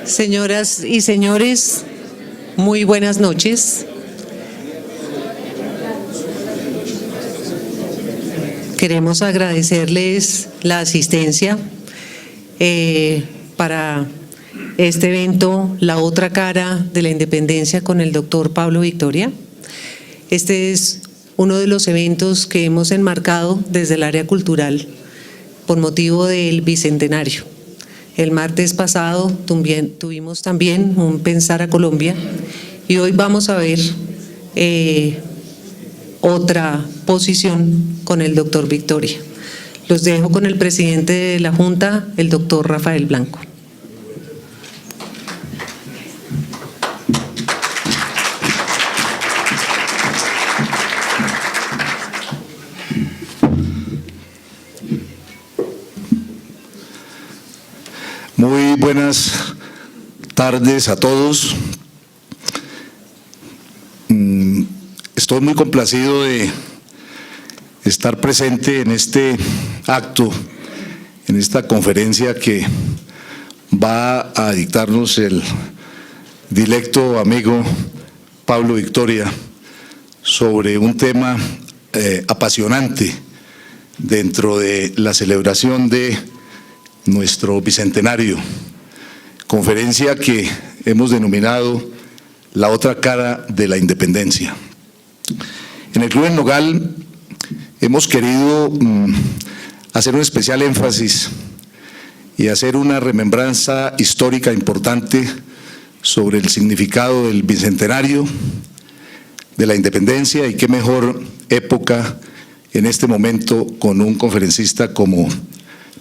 Señoras y señores, muy buenas noches. Queremos agradecerles la asistencia para este evento, La Otra Cara de la Independencia con el doctor Pablo Victoria. Este es uno de los eventos que hemos enmarcado desde el área cultural por motivo del bicentenario. El martes pasado tuvimos también un Pensar a Colombia y hoy vamos a ver otra posición con el doctor Victoria. Los dejo con el presidente de la Junta, el doctor Rafael Blanco. Muy buenas tardes a todos. Estoy muy complacido de estar presente en este acto, en esta conferencia que va a dictarnos el dilecto amigo Pablo Victoria sobre un tema apasionante dentro de la celebración de nuestro bicentenario, conferencia que hemos denominado La Otra Cara de la Independencia. En el Club El Nogal hemos querido hacer un especial énfasis y hacer una remembranza histórica importante sobre el significado del bicentenario de la independencia, y qué mejor época en este momento con un conferencista como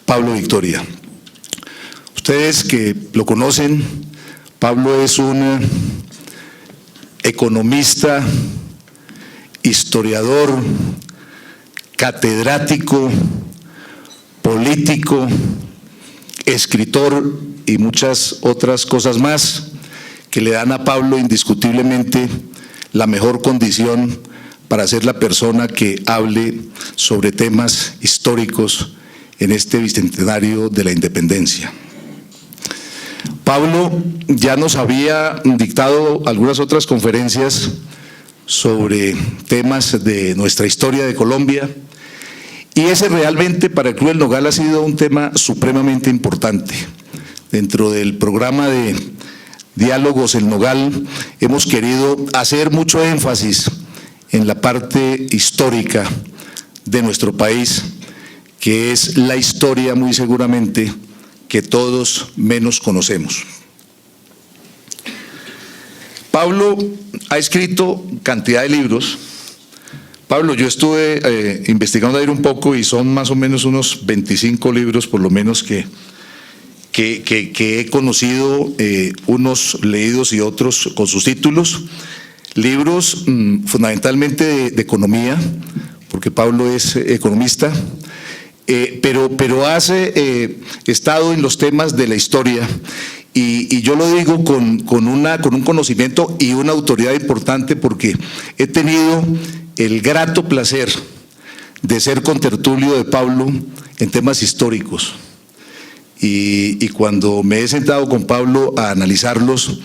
Pablo Victoria. Ustedes que lo conocen, Pablo es un economista, historiador, catedrático, político, escritor y muchas otras cosas más que le dan a Pablo indiscutiblemente la mejor condición para ser la persona que hable sobre temas históricos en este bicentenario de la independencia. Pablo ya nos había dictado algunas otras conferencias sobre temas de nuestra historia de Colombia, y ese realmente para el Club El Nogal ha sido un tema supremamente importante. Dentro del programa de Diálogos El Nogal hemos querido hacer mucho énfasis en la parte histórica de nuestro país, que es la historia muy seguramente que todos menos conocemos. Pablo ha escrito cantidad de libros. Pablo, yo estuve investigando ayer un poco y son más o menos unos 25 libros por lo menos que he conocido, unos leídos y otros con sus títulos. Libros fundamentalmente de economía, porque Pablo es economista, pero has estado en los temas de la historia, y yo lo digo con un conocimiento y una autoridad importante, porque he tenido el grato placer de ser contertulio de Pablo en temas históricos, y cuando me he sentado con Pablo a analizarlos,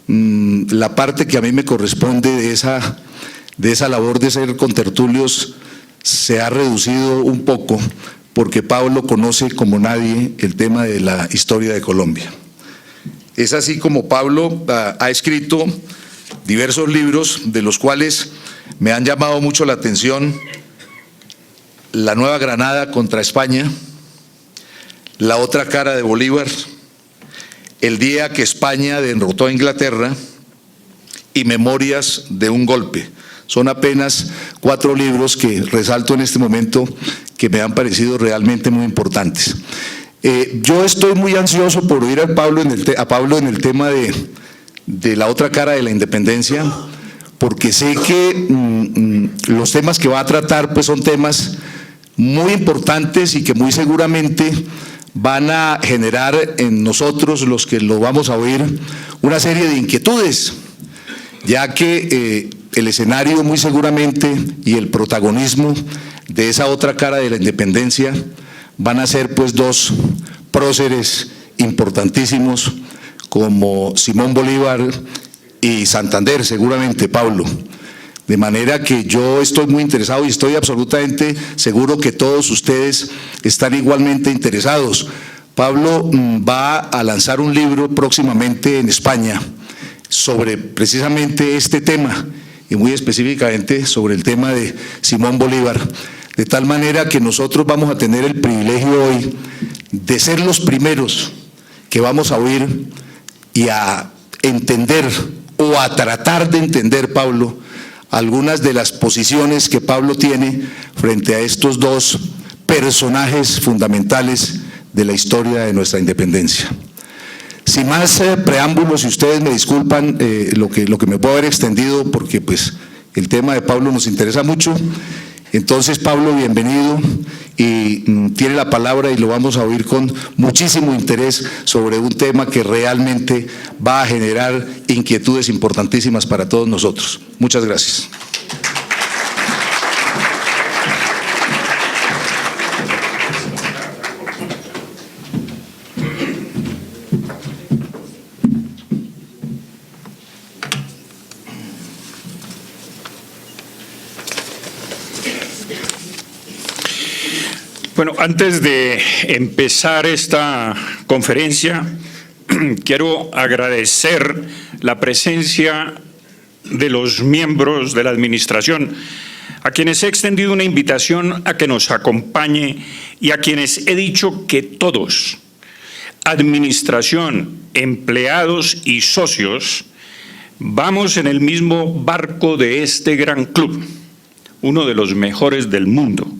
la parte que a mí me corresponde de esa labor de ser contertulios se ha reducido un poco, porque Pablo conoce como nadie el tema de la historia de Colombia. Es así como Pablo ha escrito diversos libros, de los cuales me han llamado mucho la atención: La Nueva Granada contra España, La Otra Cara de Bolívar, El Día que España derrotó a Inglaterra y Memorias de un Golpe. Son apenas 4 libros que resalto en este momento, que me han parecido realmente muy importantes. Yo estoy muy ansioso por oír a Pablo en el tema de la otra cara de la independencia, porque sé que los temas que va a tratar pues son temas muy importantes y que muy seguramente van a generar en nosotros, los que lo vamos a oír, una serie de inquietudes, ya que el escenario muy seguramente y el protagonismo de esa otra cara de la independencia van a ser pues dos próceres importantísimos, como Simón Bolívar y Santander, seguramente, Pablo. De manera que yo estoy muy interesado y estoy absolutamente seguro que todos ustedes están igualmente interesados. Pablo va a lanzar un libro próximamente en España sobre precisamente este tema y muy específicamente sobre el tema de Simón Bolívar. De tal manera que nosotros vamos a tener el privilegio hoy de ser los primeros que vamos a oír y a entender o a tratar de entender, Pablo, algunas de las posiciones que Pablo tiene frente a estos dos personajes fundamentales de la historia de nuestra independencia. Sin más preámbulos, si ustedes me disculpan lo que me puedo haber extendido, porque pues el tema de Pablo nos interesa mucho. Entonces, Pablo, bienvenido y tiene la palabra y lo vamos a oír con muchísimo interés sobre un tema que realmente va a generar inquietudes importantísimas para todos nosotros. Muchas gracias. Bueno, antes de empezar esta conferencia, quiero agradecer la presencia de los miembros de la administración, a quienes he extendido una invitación a que nos acompañe y a quienes he dicho que todos, administración, empleados y socios, vamos en el mismo barco de este gran club, uno de los mejores del mundo,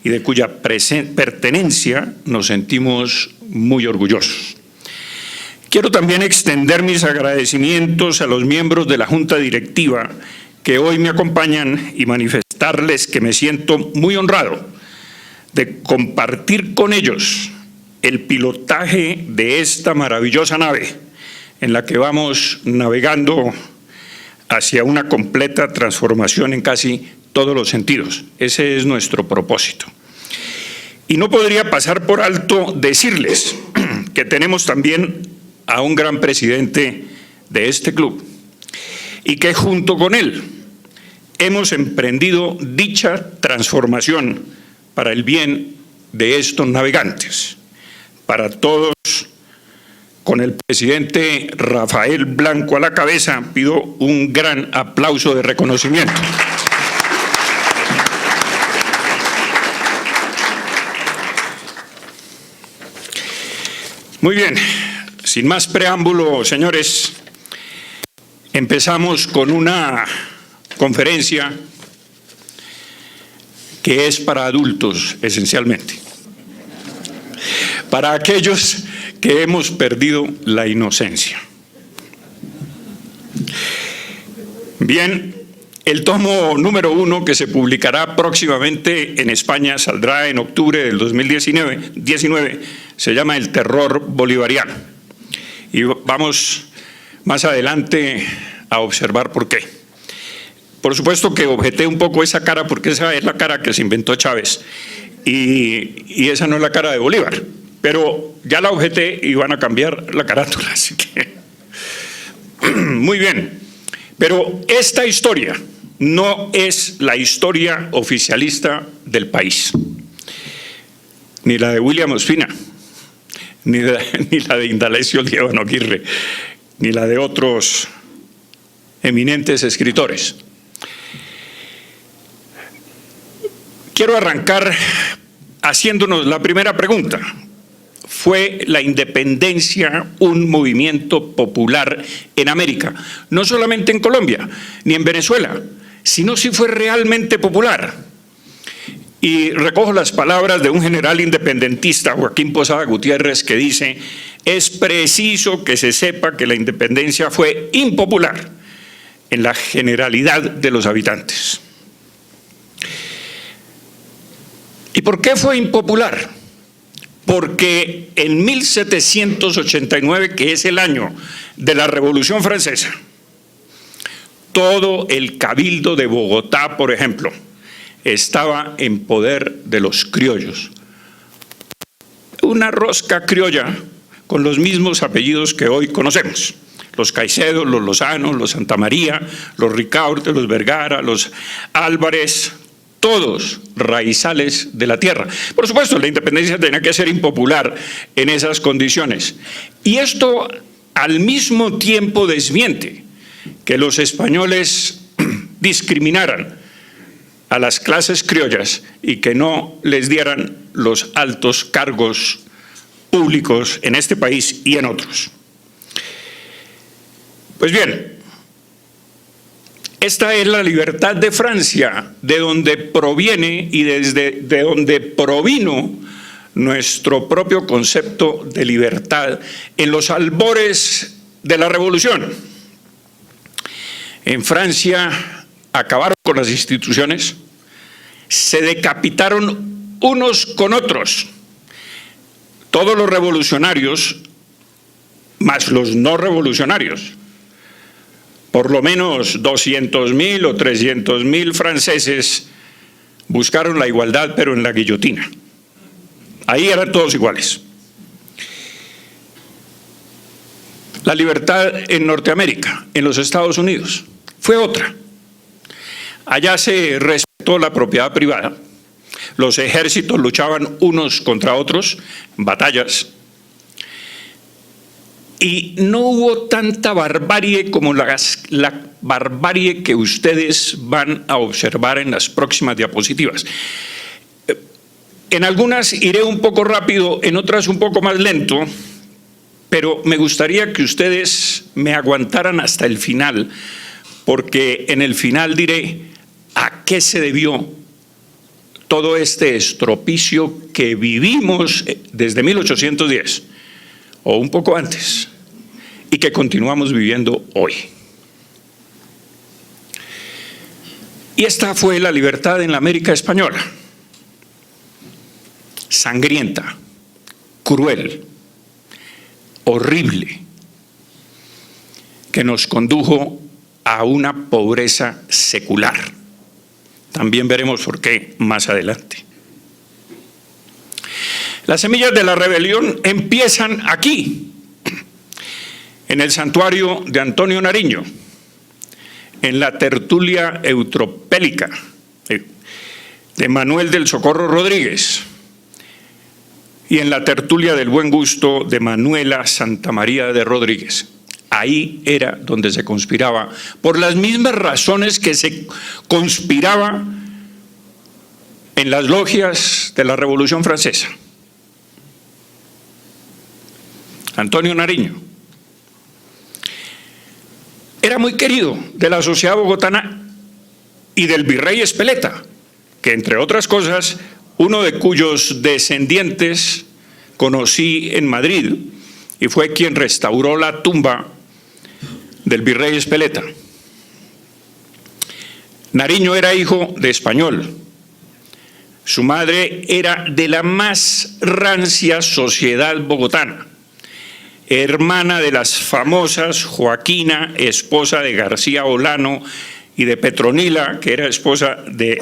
y de cuya pertenencia nos sentimos muy orgullosos. Quiero también extender mis agradecimientos a los miembros de la Junta Directiva que hoy me acompañan y manifestarles que me siento muy honrado de compartir con ellos el pilotaje de esta maravillosa nave en la que vamos navegando hacia una completa transformación en casi todos los sentidos. Ese es nuestro propósito. Y no podría pasar por alto decirles que tenemos también a un gran presidente de este club y que junto con él hemos emprendido dicha transformación para el bien de estos navegantes. Para todos, con el presidente Rafael Blanco a la cabeza, pido un gran aplauso de reconocimiento. Muy bien, sin más preámbulo, señores, empezamos con una conferencia que es para adultos, esencialmente. Para aquellos que hemos perdido la inocencia. Bien, el tomo número 1 que se publicará próximamente en España, saldrá en octubre del 2019, se llama El terror bolivariano. Y vamos más adelante a observar por qué. Por supuesto que objeté un poco esa cara, porque esa es la cara que se inventó Chávez, y esa no es la cara de Bolívar. Pero ya la objeté y van a cambiar la carátula, así que… Muy bien, pero esta historia no es la historia oficialista del país, ni la de William Ospina, ni la de Indalecio Líbano Aguirre, ni la de otros eminentes escritores. Quiero arrancar haciéndonos la primera pregunta. ¿Fue la independencia un movimiento popular en América? No solamente en Colombia, ni en Venezuela, sino si fue realmente popular. Y recojo las palabras de un general independentista, Joaquín Posada Gutiérrez, que dice: es preciso que se sepa que la independencia fue impopular en la generalidad de los habitantes. ¿Y por qué fue impopular? Porque en 1789, que es el año de la Revolución Francesa, todo el cabildo de Bogotá, por ejemplo, estaba en poder de los criollos. Una rosca criolla con los mismos apellidos que hoy conocemos: los Caicedo, los Lozano, los Santamaría, los Ricaurte, los Vergara, los Álvarez, todos raizales de la tierra. Por supuesto, la independencia tenía que ser impopular en esas condiciones. Y esto al mismo tiempo desmiente que los españoles discriminaran a las clases criollas y que no les dieran los altos cargos públicos en este país y en otros. Pues bien, esta es la libertad de Francia, de donde proviene y de donde provino nuestro propio concepto de libertad en los albores de la Revolución. En Francia acabaron con las instituciones, se decapitaron unos con otros, todos los revolucionarios, más los no revolucionarios. Por lo menos 200.000 o 300.000 franceses buscaron la igualdad, pero en la guillotina. Ahí eran todos iguales. La libertad en Norteamérica, en los Estados Unidos, fue otra. Allá se respetó la propiedad privada. Los ejércitos luchaban unos contra otros, batallas. Y no hubo tanta barbarie como la barbarie que ustedes van a observar en las próximas diapositivas. En algunas iré un poco rápido, en otras un poco más lento, pero me gustaría que ustedes me aguantaran hasta el final, porque en el final diré a qué se debió todo este estropicio que vivimos desde 1810. O un poco antes, y que continuamos viviendo hoy. Y esta fue la libertad en la América española, sangrienta, cruel, horrible, que nos condujo a una pobreza secular. También veremos por qué más adelante. Las semillas de la rebelión empiezan aquí, en el santuario de Antonio Nariño, en la tertulia eutropélica de Manuel del Socorro Rodríguez y en la tertulia del buen gusto de Manuela Santamaría de Rodríguez. Ahí era donde se conspiraba, por las mismas razones que se conspiraba en las logias de la Revolución Francesa. Antonio Nariño era muy querido de la sociedad bogotana y del virrey Espeleta, que entre otras cosas, uno de cuyos descendientes conocí en Madrid y fue quien restauró la tumba del virrey Espeleta. Nariño era hijo de español. Su madre era de la más rancia sociedad bogotana, hermana de las famosas Joaquina, esposa de García Olano, y de Petronila, que era esposa de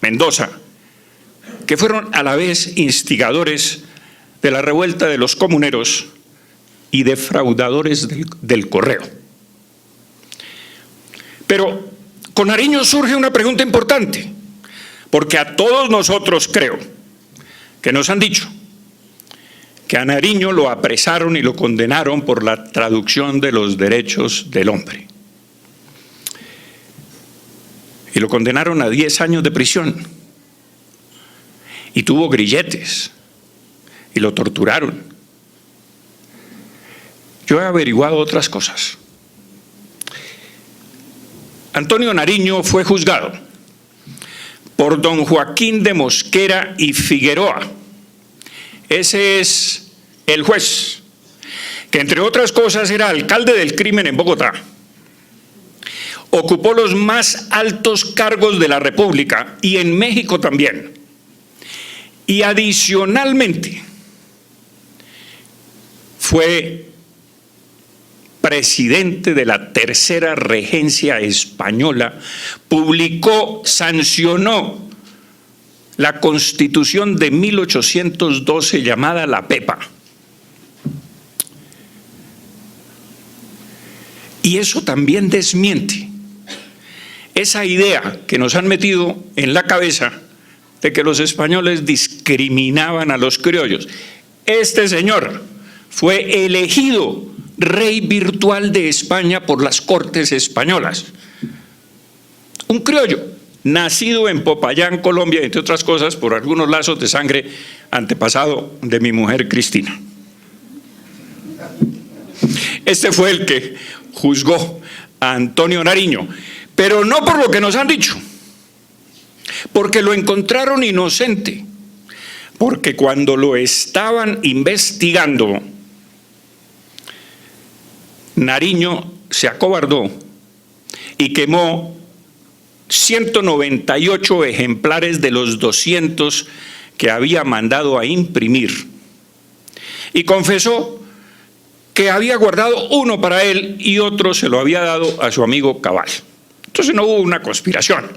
Mendoza, que fueron a la vez instigadores de la revuelta de los comuneros y defraudadores del correo. Pero con Nariño surge una pregunta importante, porque a todos nosotros creo que nos han dicho que a Nariño lo apresaron y lo condenaron por la traducción de los derechos del hombre. Y lo condenaron a 10 años de prisión. Y tuvo grilletes. Y lo torturaron. Yo he averiguado otras cosas. Antonio Nariño fue juzgado por don Joaquín de Mosquera y Figueroa. Ese es el juez, que entre otras cosas era alcalde del crimen en Bogotá. Ocupó los más altos cargos de la República y en México también. Y adicionalmente fue presidente de la Tercera Regencia Española, publicó, sancionó la Constitución de 1812 llamada la Pepa. Y eso también desmiente esa idea que nos han metido en la cabeza de que los españoles discriminaban a los criollos. Este señor fue elegido rey virtual de España por las Cortes españolas. Un criollo, nacido en Popayán, Colombia, entre otras cosas, por algunos lazos de sangre antepasado de mi mujer Cristina. Este fue el que juzgó a Antonio Nariño, pero no por lo que nos han dicho, porque lo encontraron inocente, porque cuando lo estaban investigando, Nariño se acobardó y quemó 198 ejemplares de los 200 que había mandado a imprimir y confesó que había guardado uno para él y otro se lo había dado a su amigo Cabal. Entonces no hubo una conspiración.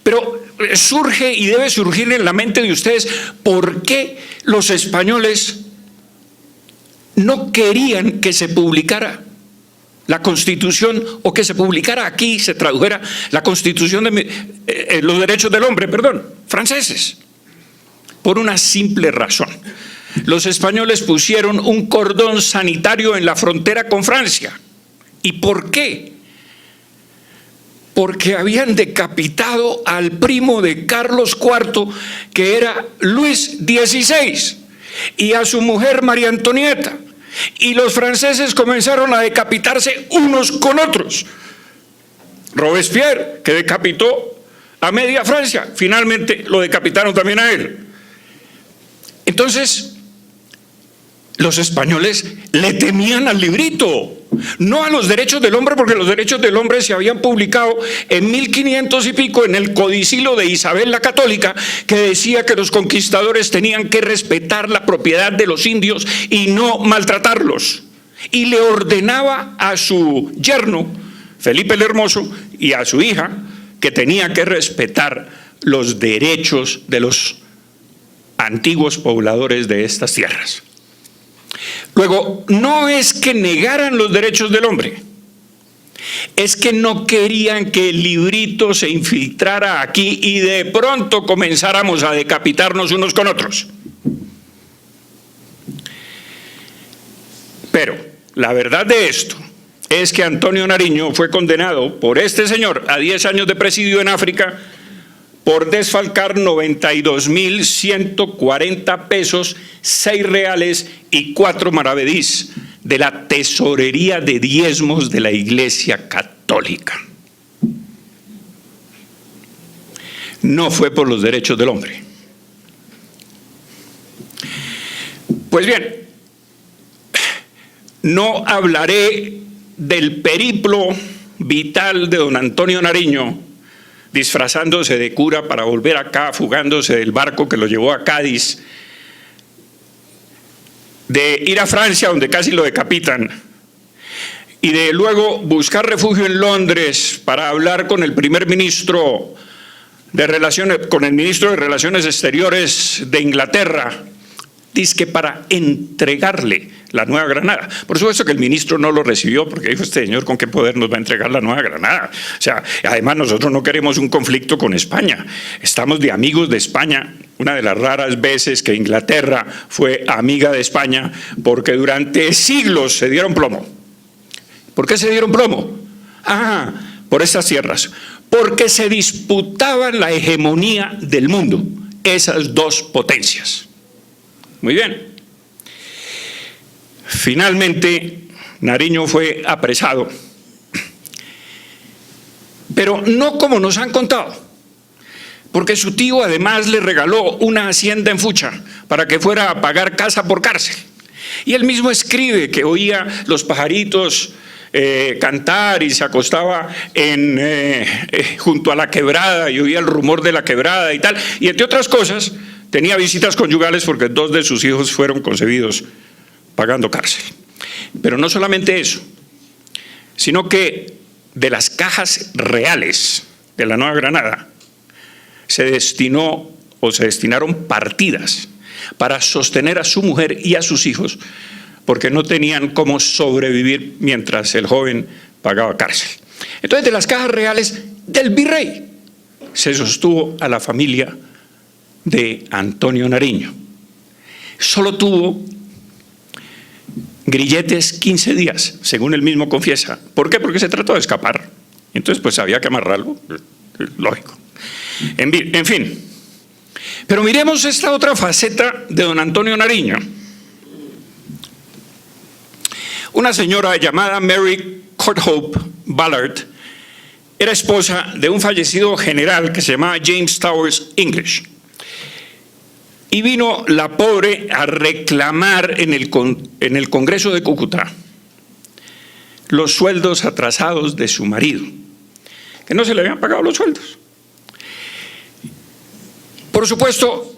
Pero surge y debe surgir en la mente de ustedes por qué los españoles no querían que se publicara la Constitución, o que se publicara aquí, se tradujera la Constitución de los derechos del hombre, franceses. Por una simple razón. Los españoles pusieron un cordón sanitario en la frontera con Francia. ¿Y por qué? Porque habían decapitado al primo de Carlos IV, que era Luis XVI, y a su mujer María Antonieta. Y los franceses comenzaron a decapitarse unos con otros. Robespierre, que decapitó a media Francia, finalmente lo decapitaron también a él. Entonces, los españoles le temían al librito, no a los derechos del hombre, porque los derechos del hombre se habían publicado en 1500 y pico en el codicilo de Isabel la Católica, que decía que los conquistadores tenían que respetar la propiedad de los indios y no maltratarlos. Y le ordenaba a su yerno, Felipe el Hermoso, y a su hija, que tenía que respetar los derechos de los antiguos pobladores de estas tierras. Luego, no es que negaran los derechos del hombre, es que no querían que el librito se infiltrara aquí y de pronto comenzáramos a decapitarnos unos con otros. Pero la verdad de esto es que Antonio Nariño fue condenado por este señor a 10 años de presidio en África por desfalcar 92.140 pesos, 6 reales y 4 maravedís de la tesorería de diezmos de la Iglesia Católica. No fue por los derechos del hombre. Pues bien, no hablaré del periplo vital de don Antonio Nariño, disfrazándose de cura para volver acá, fugándose del barco que lo llevó a Cádiz, de ir a Francia donde casi lo decapitan y de luego buscar refugio en Londres para hablar con el primer ministro de Relaciones, con el ministro de Relaciones Exteriores de Inglaterra, dizque para entregarle la Nueva Granada. Por supuesto que el ministro no lo recibió porque dijo: este señor con qué poder nos va a entregar la Nueva Granada. O sea, además nosotros no queremos un conflicto con España, estamos de amigos de España. Una de las raras veces que Inglaterra fue amiga de España, porque durante siglos se dieron plomo. ¿Por qué se dieron plomo? Por estas tierras, porque se disputaban la hegemonía del mundo, esas dos potencias. Muy bien. Finalmente, Nariño fue apresado, pero no como nos han contado, porque su tío además le regaló una hacienda en Fucha para que fuera a pagar casa por cárcel. Y él mismo escribe que oía los pajaritos cantar y se acostaba junto a la quebrada y oía el rumor de la quebrada y tal, y entre otras cosas tenía visitas conyugales porque 2 de sus hijos fueron concebidos pagando cárcel. Pero no solamente eso, sino que de las cajas reales de la Nueva Granada se destinaron partidas para sostener a su mujer y a sus hijos, porque no tenían cómo sobrevivir mientras el joven pagaba cárcel. Entonces, de las cajas reales del virrey se sostuvo a la familia de Antonio Nariño. Solo tuvo grilletes 15 días, según él mismo confiesa. ¿Por qué? Porque se trató de escapar. Entonces, pues había que amarrarlo, lógico. En fin. Pero miremos esta otra faceta de don Antonio Nariño. Una señora llamada Mary Courthope Ballard era esposa de un fallecido general que se llamaba James Towers English. Y vino la pobre a reclamar en el Congreso de Cúcuta los sueldos atrasados de su marido, que no se le habían pagado los sueldos. Por supuesto,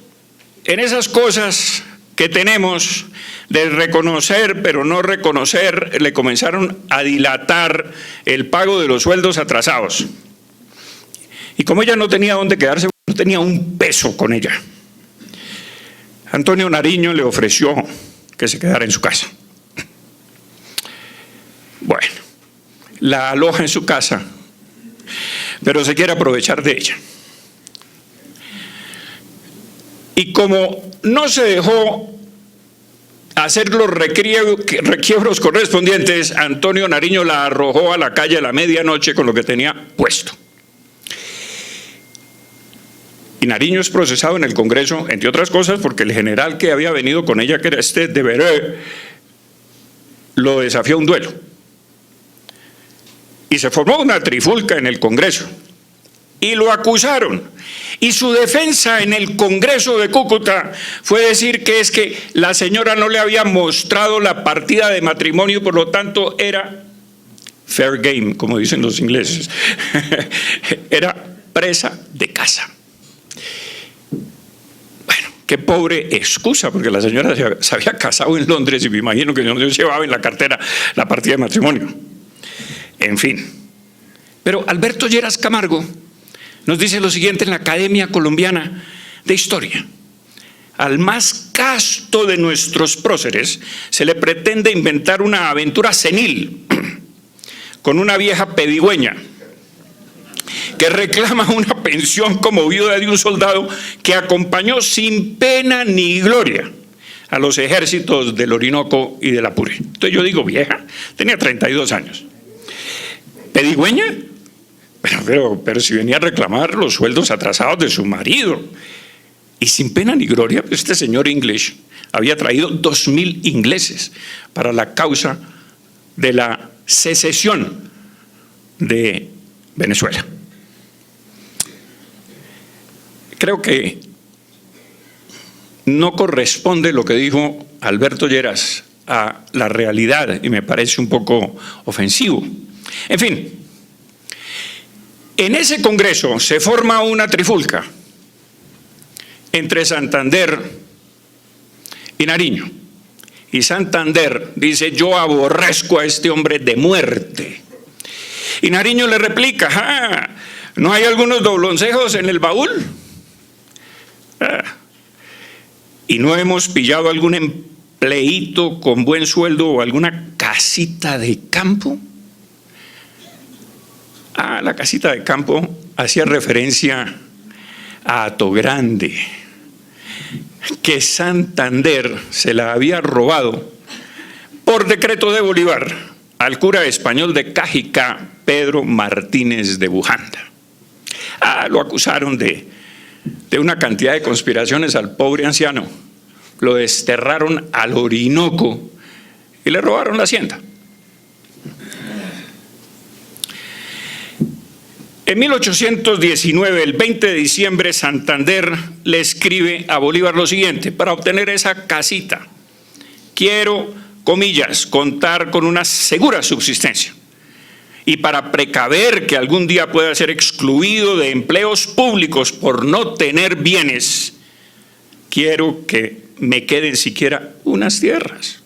en esas cosas que tenemos de reconocer pero no reconocer, le comenzaron a dilatar el pago de los sueldos atrasados. Y como ella no tenía dónde quedarse, no tenía un peso con ella, Antonio Nariño le ofreció que se quedara en su casa. Bueno, la aloja en su casa, pero se quiere aprovechar de ella. Y como no se dejó hacer los requiebros correspondientes, Antonio Nariño la arrojó a la calle a la medianoche con lo que tenía puesto. Y Nariño es procesado en el Congreso, entre otras cosas, porque el general que había venido con ella, que era Devereux, lo desafió a un duelo. Y se formó una trifulca en el Congreso. Y lo acusaron. Y su defensa en el Congreso de Cúcuta fue decir que es que la señora no le había mostrado la partida de matrimonio, por lo tanto era fair game, como dicen los ingleses. Era presa de casa. Bueno, qué pobre excusa, porque la señora se había casado en Londres y me imagino que no llevaba en la cartera la partida de matrimonio. En fin. Pero Alberto Lleras Camargo nos dice lo siguiente en la Academia Colombiana de Historia: al más casto de nuestros próceres se le pretende inventar una aventura senil con una vieja pedigüeña que reclama una pensión como viuda de un soldado que acompañó sin pena ni gloria a los ejércitos del Orinoco y del Apure. Entonces yo digo vieja, tenía 32 años. ¿Pedigüeña? Pero si venía a reclamar los sueldos atrasados de su marido. Y sin pena ni gloria, pues este señor English había traído 2.000 ingleses para la causa de la secesión de Venezuela. Creo que no corresponde lo que dijo Alberto Lleras a la realidad y me parece un poco ofensivo. En fin, en ese Congreso se forma una trifulca entre Santander y Nariño. Y Santander dice: yo aborrezco a este hombre de muerte. Y Nariño le replica: ¿no hay algunos dobloncejos en el baúl? ¿Y no hemos pillado algún empleíto con buen sueldo o alguna casita de campo? La casita de campo hacía referencia a Atogrande, que Santander se la había robado por decreto de Bolívar al cura español de Cajicá, Pedro Martínez de Bujanda. Lo acusaron de una cantidad de conspiraciones al pobre anciano, lo desterraron al Orinoco y le robaron la hacienda. En 1819, el 20 de diciembre, Santander le escribe a Bolívar lo siguiente: para obtener esa casita, quiero, comillas, contar con una segura subsistencia. Y para precaver que algún día pueda ser excluido de empleos públicos por no tener bienes, quiero que me queden siquiera unas tierras.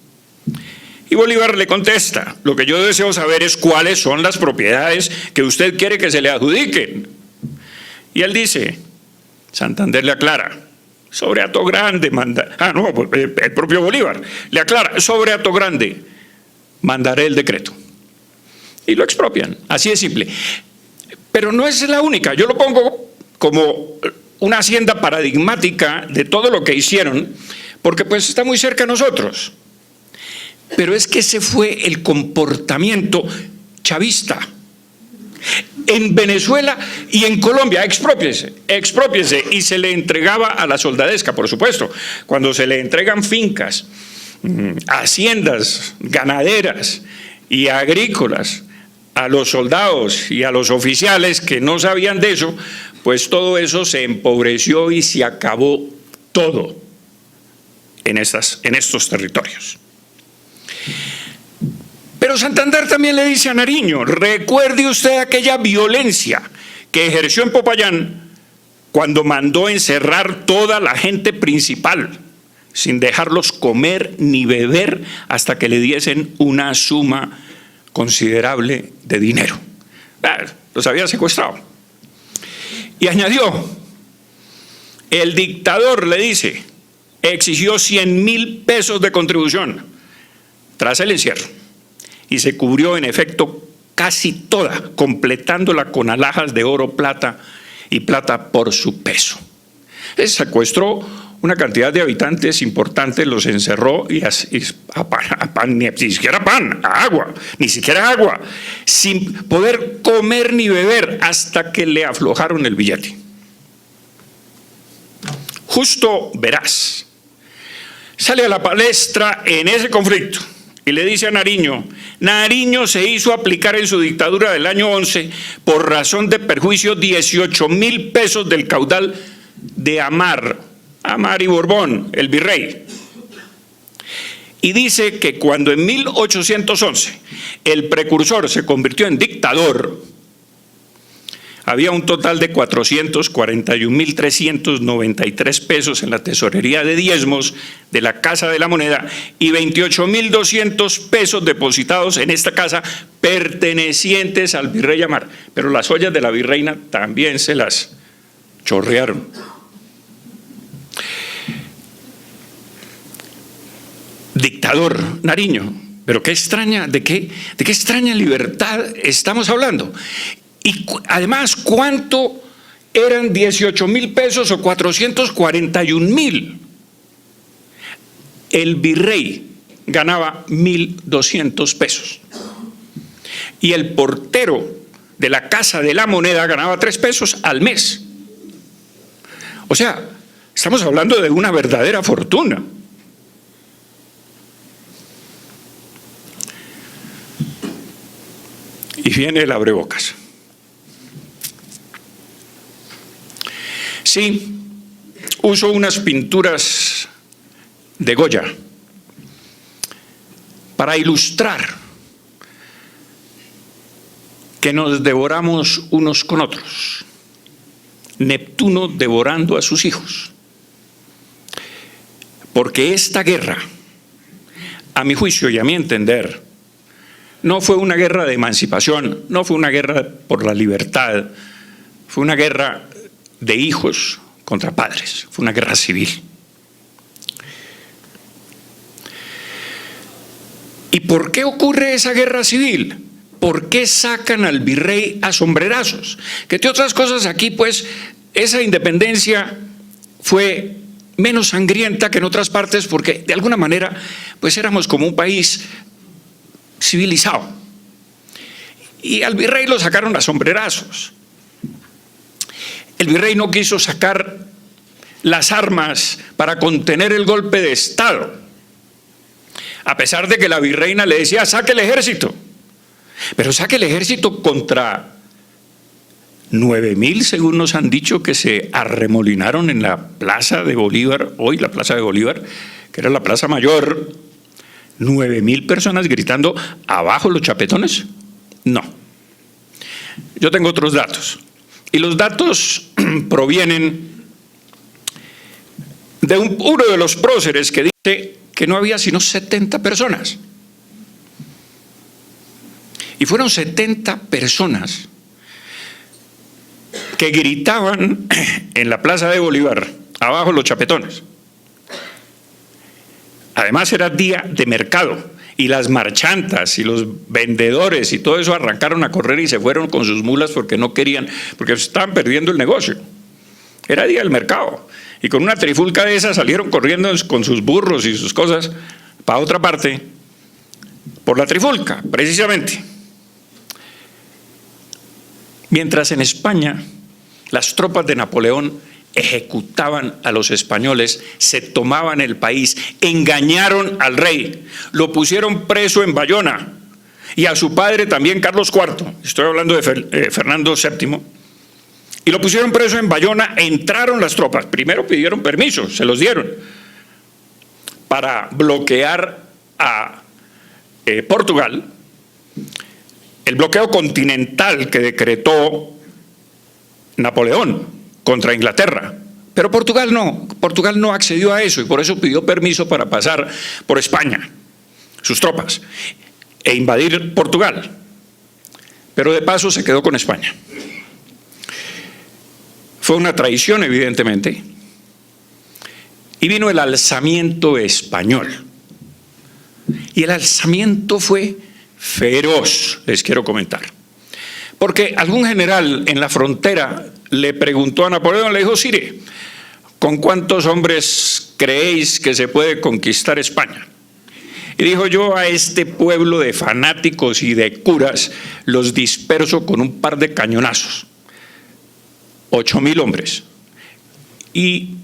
Y Bolívar le contesta: lo que yo deseo saber es cuáles son las propiedades que usted quiere que se le adjudiquen. Y él dice, Santander le aclara, sobre Atogrande el propio Bolívar le aclara, sobre Atogrande mandaré el decreto. y lo expropian. Así de simple. Pero no es la única. Yo lo pongo como una hacienda paradigmática de todo lo que hicieron, porque pues está muy cerca de nosotros. Pero es que ese fue el comportamiento chavista. En Venezuela y en Colombia, exprópiese, y se le entregaba a la soldadesca, por supuesto. Cuando se le entregan fincas, haciendas ganaderas y agrícolas a los soldados y a los oficiales que no sabían de eso, pues todo eso se empobreció y se acabó todo en estos territorios. Pero Santander también le dice a Nariño, recuerde usted aquella violencia que ejerció en Popayán cuando mandó encerrar toda la gente principal, sin dejarlos comer ni beber hasta que le diesen una suma considerable de dinero. Los había secuestrado. Y añadió, el dictador, le dice, exigió 100.000 pesos de contribución tras el encierro. Y se cubrió en efecto casi toda, completándola con alhajas de oro, plata y plata por su peso. Secuestró una cantidad de habitantes importantes, los encerró y a pan, ni siquiera pan, a agua, ni siquiera agua, sin poder comer ni beber hasta que le aflojaron el billete. Justo Veraz sale a la palestra en ese conflicto y le dice a Nariño, Nariño se hizo aplicar en su dictadura del año 11 por razón de perjuicio 18.000 pesos del caudal de Amar y Borbón, el virrey. Y dice que cuando en 1811 el precursor se convirtió en dictador, había un total de 441.393 pesos en la tesorería de diezmos de la Casa de la Moneda y 28.200 pesos depositados en esta casa pertenecientes al virrey Amar. Pero las ollas de la virreina también se las chorrearon. Dictador Nariño, pero qué extraña, ¿de qué extraña libertad estamos hablando? Y además, ¿cuánto eran 18.000 pesos o 441.000? El virrey ganaba 1.200 pesos. Y el portero de la Casa de la Moneda ganaba 3 pesos al mes. O sea, estamos hablando de una verdadera fortuna. Y viene el abrebocas. Sí, uso unas pinturas de Goya para ilustrar que nos devoramos unos con otros. Neptuno devorando a sus hijos. Porque esta guerra, a mi juicio y a mi entender, no fue una guerra de emancipación, no fue una guerra por la libertad, fue una guerra de hijos contra padres, fue una guerra civil. ¿Y por qué ocurre esa guerra civil? ¿Por qué sacan al virrey a sombrerazos? Que entre otras cosas aquí, pues, esa independencia fue menos sangrienta que en otras partes porque de alguna manera, pues éramos como un país civilizado. Y al virrey lo sacaron a sombrerazos. El virrey no quiso sacar las armas para contener el golpe de Estado, a pesar de que la virreina le decía, saque el ejército. Pero saque el ejército contra 9.000, según nos han dicho, que se arremolinaron en la Plaza de Bolívar, hoy la Plaza de Bolívar, que era la Plaza Mayor. 9.000 personas gritando, ¿abajo los chapetones? No. Yo tengo otros datos. Y los datos provienen de uno de los próceres que dice que no había sino 70 personas. Y fueron 70 personas que gritaban en la Plaza de Bolívar, abajo los chapetones. Además era día de mercado y las marchantas y los vendedores y todo eso arrancaron a correr y se fueron con sus mulas porque no querían, porque estaban perdiendo el negocio. Era día del mercado. Y con una trifulca de esas salieron corriendo con sus burros y sus cosas para otra parte, por la trifulca, precisamente. Mientras en España las tropas de Napoleón ejecutaban a los españoles, se tomaban el país, engañaron al rey, lo pusieron preso en Bayona y a su padre también, Carlos IV, estoy hablando de Fernando VII, y lo pusieron preso en Bayona. Entraron las tropas, primero pidieron permiso, se los dieron, para bloquear a Portugal, el bloqueo continental que decretó Napoleón contra Inglaterra. Pero Portugal no accedió a eso y por eso pidió permiso para pasar por España, sus tropas, e invadir Portugal. Pero de paso se quedó con España. Fue una traición, evidentemente, y vino el alzamiento español. Y el alzamiento fue feroz, les quiero comentar. Porque algún general en la frontera le preguntó a Napoleón, le dijo: Sire, ¿con cuántos hombres creéis que se puede conquistar España? Y dijo: yo a este pueblo de fanáticos y de curas los disperso con un par de cañonazos. 8.000 hombres. Y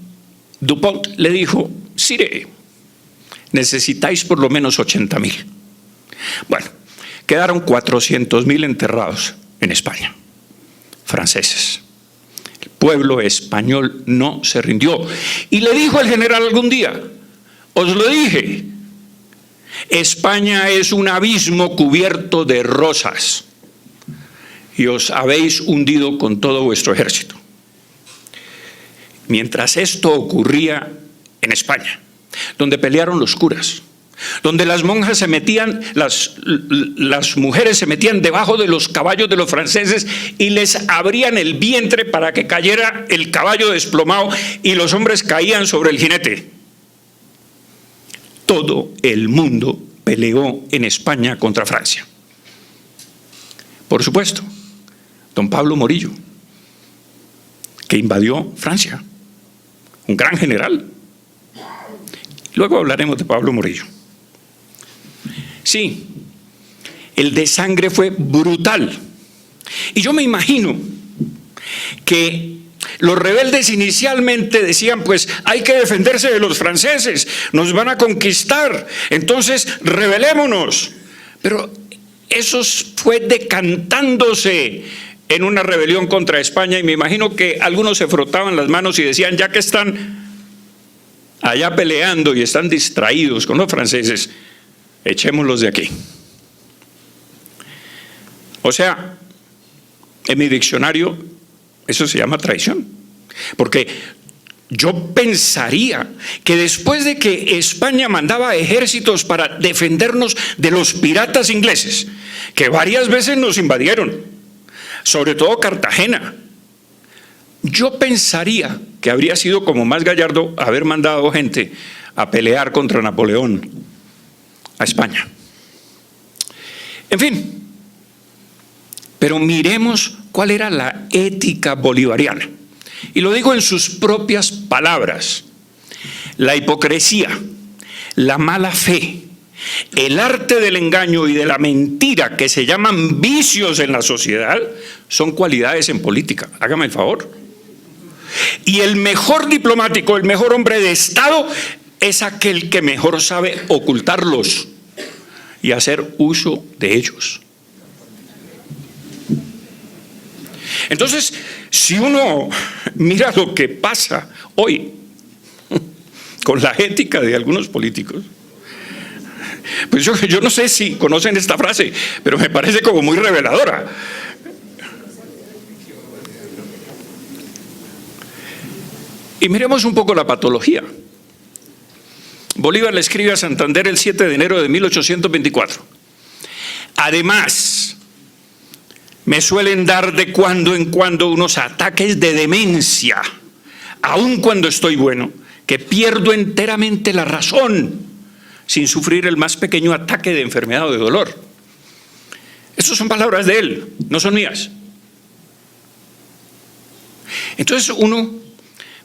Dupont le dijo: Sire, necesitáis por lo menos 80.000. Bueno, quedaron 400.000 enterrados en España, franceses. El pueblo español no se rindió. Y le dijo al general algún día: os lo dije, España es un abismo cubierto de rosas y os habéis hundido con todo vuestro ejército. Mientras esto ocurría en España, donde pelearon los curas, donde las monjas se metían, las mujeres se metían debajo de los caballos de los franceses y les abrían el vientre para que cayera el caballo desplomado y los hombres caían sobre el jinete. Todo el mundo peleó en España contra Francia. Por supuesto, don Pablo Morillo, que invadió Francia, un gran general. Luego hablaremos de Pablo Morillo. Sí, el desangre fue brutal. Y yo me imagino que los rebeldes inicialmente decían: pues hay que defenderse de los franceses, nos van a conquistar, entonces rebelémonos. Pero eso fue decantándose en una rebelión contra España, y me imagino que algunos se frotaban las manos y decían: ya que están allá peleando y están distraídos con los franceses, echémoslos de aquí. O sea, en mi diccionario eso se llama traición, porque yo pensaría que después de que España mandaba ejércitos para defendernos de los piratas ingleses, que varias veces nos invadieron, sobre todo Cartagena, yo pensaría que habría sido como más gallardo haber mandado gente a pelear contra Napoleón a España. En fin, pero miremos cuál era la ética bolivariana. Y lo digo en sus propias palabras: la hipocresía, la mala fe, el arte del engaño y de la mentira, que se llaman vicios en la sociedad, son cualidades en política. Hágame el favor. Y el mejor diplomático, el mejor hombre de Estado, es aquel que mejor sabe ocultarlos y hacer uso de ellos. Entonces, si uno mira lo que pasa hoy con la ética de algunos políticos, pues yo no sé si conocen esta frase, pero me parece como muy reveladora. Y miremos un poco la patología. Bolívar le escribe a Santander el 7 de enero de 1824. Además, me suelen dar de cuando en cuando unos ataques de demencia, aun cuando estoy bueno, que pierdo enteramente la razón. sin sufrir el más pequeño ataque de enfermedad o de dolor. Estas son palabras de él, no son mías. Entonces uno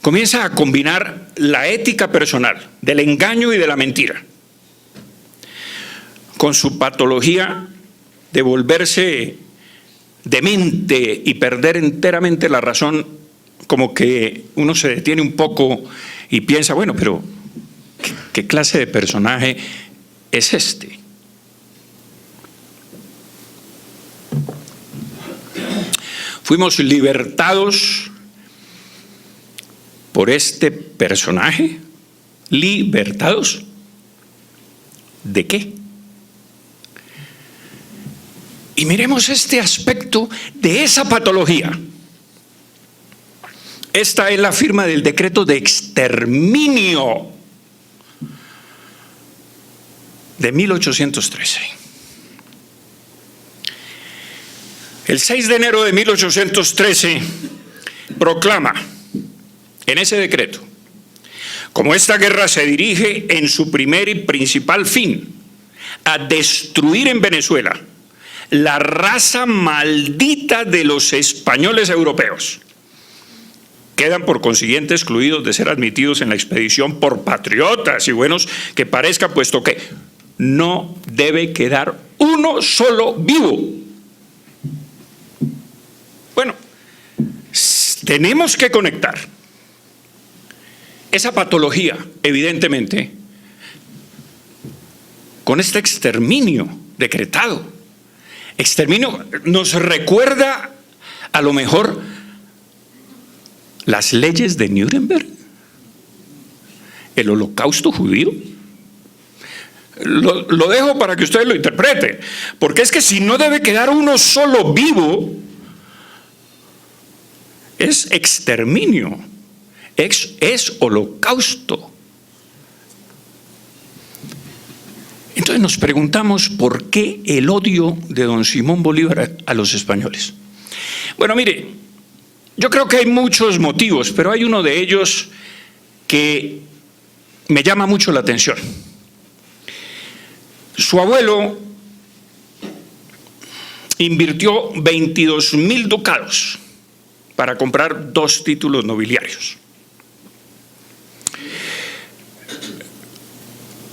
comienza a combinar la ética personal del engaño y de la mentira con su patología de volverse demente y perder enteramente la razón, como que uno se detiene un poco y piensa, bueno, pero ¿qué clase de personaje es este? Fuimos libertados por este personaje. ¿Libertados? ¿De qué? Y miremos este aspecto de esa patología. Esta es la firma del decreto de exterminio de 1813. El 6 de enero de 1813 proclama en ese decreto: como esta guerra se dirige en su primer y principal fin a destruir en Venezuela la raza maldita de los españoles europeos, quedan por consiguiente excluidos de ser admitidos en la expedición por patriotas y buenos que parezca, puesto que no debe quedar uno solo vivo. Bueno, tenemos que conectar esa patología, evidentemente, con este exterminio decretado. Exterminio nos recuerda a lo mejor las leyes de Nuremberg, el holocausto judío. Lo dejo para que ustedes lo interpreten, porque es que si no debe quedar uno solo vivo, es exterminio, es holocausto. Entonces nos preguntamos por qué el odio de don Simón Bolívar a los españoles. Bueno, mire, yo creo que hay muchos motivos, pero hay uno de ellos que me llama mucho la atención. Su abuelo invirtió 22.000 ducados para comprar 2 títulos nobiliarios.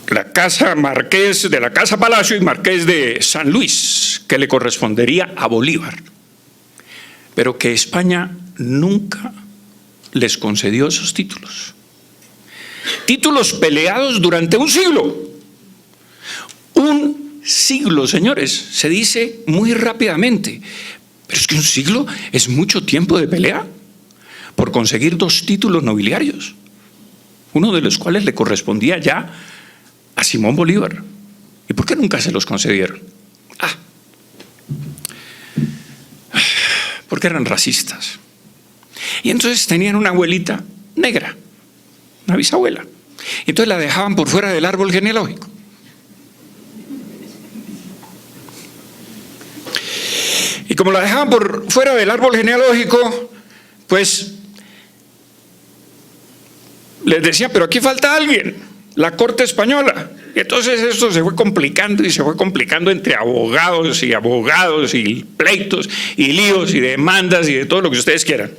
La casa Marqués de la Casa Palacio y Marqués de San Luis, que le correspondería a Bolívar, pero que España nunca les concedió esos títulos. Títulos peleados durante un siglo. Un siglo, señores, se dice muy rápidamente, pero es que un siglo es mucho tiempo de pelea por conseguir 2 títulos nobiliarios, uno de los cuales le correspondía ya a Simón Bolívar. ¿Y por qué nunca se los concedieron? Porque eran racistas. Y entonces tenían una abuelita negra, una bisabuela. Entonces la dejaban por fuera del árbol genealógico. Y como la dejaban por fuera del árbol genealógico, pues les decía, pero aquí falta alguien, la corte española. Y entonces esto se fue complicando y se fue complicando entre abogados y pleitos y líos y demandas y de todo lo que ustedes quieran.